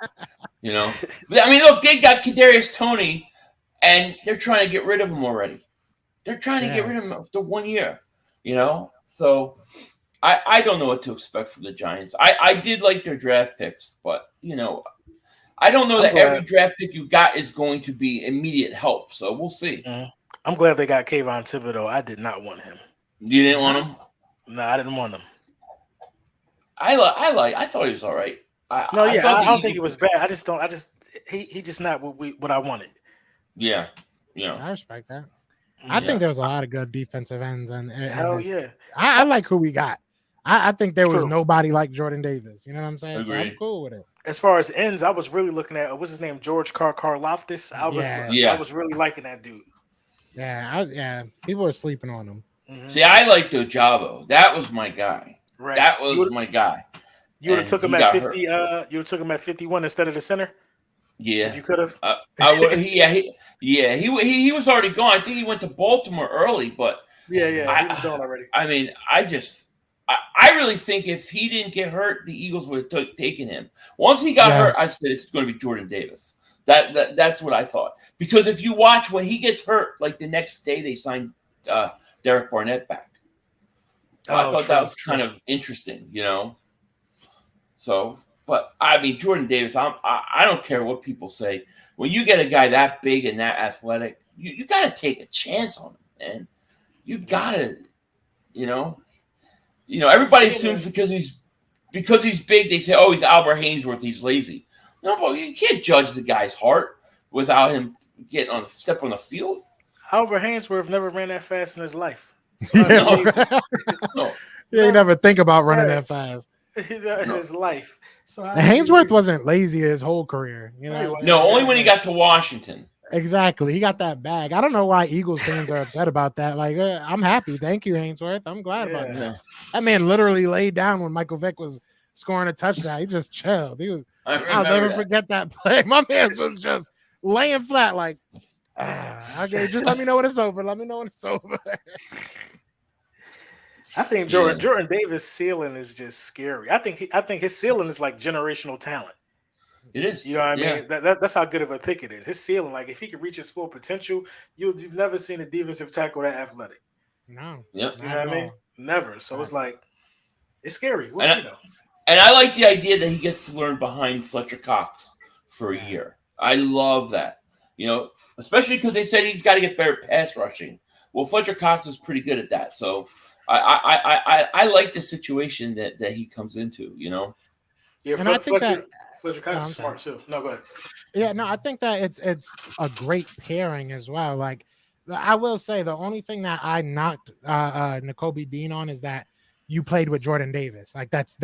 You know, I mean, look, they got Kadarius Toney, and they're trying to get rid of him already. They're trying to get rid of him after 1 year. You know, so I don't know what to expect from the Giants. I did like their draft picks, but you know, I don't know that every draft pick you got is going to be immediate help. So we'll see. I'm glad they got Kayvon Thibodeau. I did not want him. You didn't want him? No, I didn't want him. I thought he was all right. I don't think he was bad. He just not what I wanted. Yeah. I respect that. I think there was a lot of good defensive ends, and hell yeah. I like who we got. I think there was nobody like Jordan Davis. You know what I'm saying? So I'm cool with it. As far as ends, I was really looking at what's his name, George Karlaftis. I was really liking that dude. Yeah, people are sleeping on him. Mm-hmm. See, I liked Ojabo. That was my guy. Right. That was my guy. You would have took him at 50. You would have took him at 51 instead of the center. Yeah, if you could have. He was already gone. I think he went to Baltimore early, but he was gone already. I mean, I really think if he didn't get hurt, the Eagles would have taken him. Once he got hurt, I said it's going to be Jordan Davis. That's what I thought. Because if you watch when he gets hurt, like the next day they signed Derek Barnett back. I thought that was kind of interesting, you know. So, but I mean, Jordan Davis, I don't care what people say. When you get a guy that big and that athletic, you got to take a chance on him, man. You got to, you know. Everybody assumes because he's big, they say, oh, he's Albert Hainsworth, he's lazy. No, but you can't judge the guy's heart without him getting on step on the field. Albert Hainsworth never ran that fast in his life. So you never think about running that fast. His life. So Hainsworth wasn't lazy his whole career. You know? No, only when he got to Washington. Exactly. He got that bag. I don't know why Eagles fans are upset about that. Like, I'm happy. Thank you, Hainsworth. I'm glad about that. Yeah. That man literally laid down when Michael Vick was scoring a touchdown. He just chilled. I'll never forget that play. My man was just laying flat like, okay, just let me know when it's over. Let me know when it's over. I think Jordan Davis' ceiling is just scary. I think his ceiling is like generational talent. It is. You know what I mean? That's how good of a pick it is. His ceiling, like if he could reach his full potential, you've never seen a defensive tackle that athletic. No. Yep. You know what I mean? Never. So it's like it's scary. We'll see though. And I like the idea that he gets to learn behind Fletcher Cox for a year. I love that. You know, especially because they said he's got to get better pass rushing. Well, Fletcher Cox is pretty good at that. So I like the situation that he comes into, you know. Yeah, And I think that Fletcher oh, Cox I'm is sorry. smart too. No, go ahead. Yeah, no, I think that it's a great pairing as well. Like I will say the only thing that I knocked N'Kobe Dean on is that you played with Jordan Davis. Like that's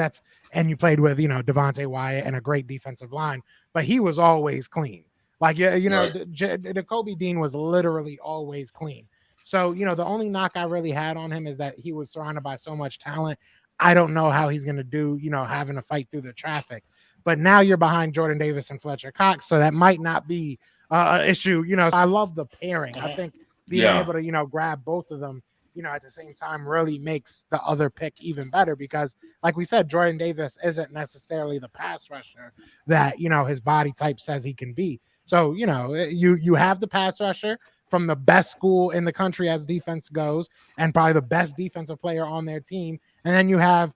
and you played with, Devontae Wyatt and a great defensive line, but he was always clean. Like Right. N'Kobe Dean was literally always clean. So, the only knock I really had on him is that he was surrounded by so much talent. I don't know how he's going to do, having to fight through the traffic. But now you're behind Jordan Davis and Fletcher Cox, so that might not be an issue. I love the pairing. I think being Yeah. able to, grab both of them, at the same time really makes the other pick even better because, like we said, Jordan Davis isn't necessarily the pass rusher that, his body type says he can be. So, you have the pass rusher from the best school in the country as defense goes and probably the best defensive player on their team. And then you have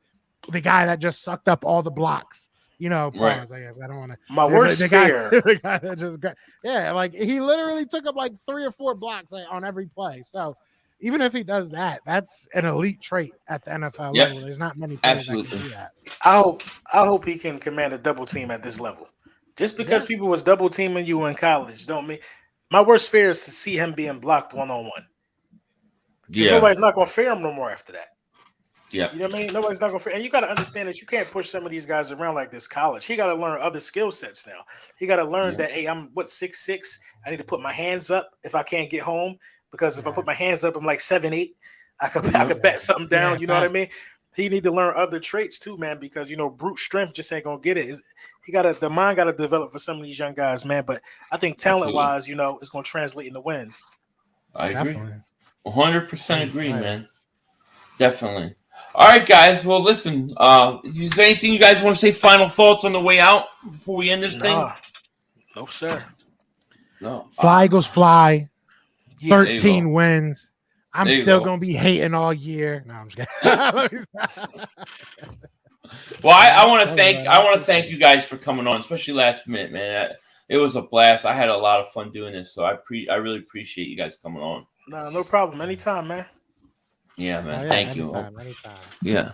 the guy that just sucked up all the blocks. Pause. Right. I guess I don't want to. My worst fear. The guy that just got, like he literally took up like 3 or 4 blocks on every play. So even if he does that, that's an elite trait at the NFL Yep. level. There's not many players that Absolutely. can do that. I hope he can command a double team at this level. Just because people was double teaming you in college don't mean. My worst fear is to see him being blocked 1-on-1. Because nobody's not going to fear him no more after that. Yeah. You know what I mean? Nobody's not going to fear. And you got to understand that you can't push some of these guys around like this college. He got to learn other skill sets now. He got to learn that, hey, I'm 6'6". I need to put my hands up if I can't get home. Because if I put my hands up, I'm like 7'8". I could bet something down. You know what I mean? He need to learn other traits too, man, because brute strength just ain't gonna get it. The mind gotta develop for some of these young guys, man. But I think talent wise, it's gonna translate into wins. I agree. Definitely. 100% agree, man. Definitely. All right, guys. Well, listen. Is there anything you guys want to say? Final thoughts on the way out before we end this thing? No, sir. No. Fly Eagles fly. Yeah, 13 wins. I'm There you still go. gonna be hating all year. No, I'm just kidding. Well, I want to thank you guys for coming on, especially last minute, man. It was a blast. I had a lot of fun doing this, so I really appreciate you guys coming on. No problem. Anytime, man. Yeah, man. Oh, yeah, Thank you. Anytime. Yeah.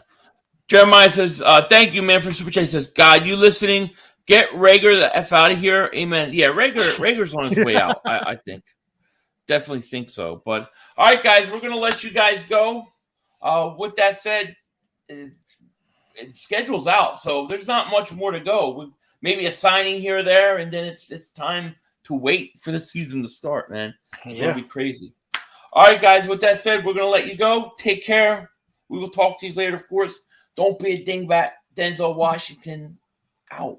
Jeremiah says, thank you, man, for super chat. He says, God, you listening? Get Rager the F out of here. Amen. Yeah, Rager's on his way out, I think. Definitely think so. But all right, guys, we're gonna let you guys go. With that said, schedule's out, so there's not much more to go. Maybe a signing here or there, and then it's time to wait for the season to start, man. It's gonna be crazy. All right, guys. With that said, we're gonna let you go. Take care. We will talk to you later, of course. Don't be a dingbat. Denzel Washington out.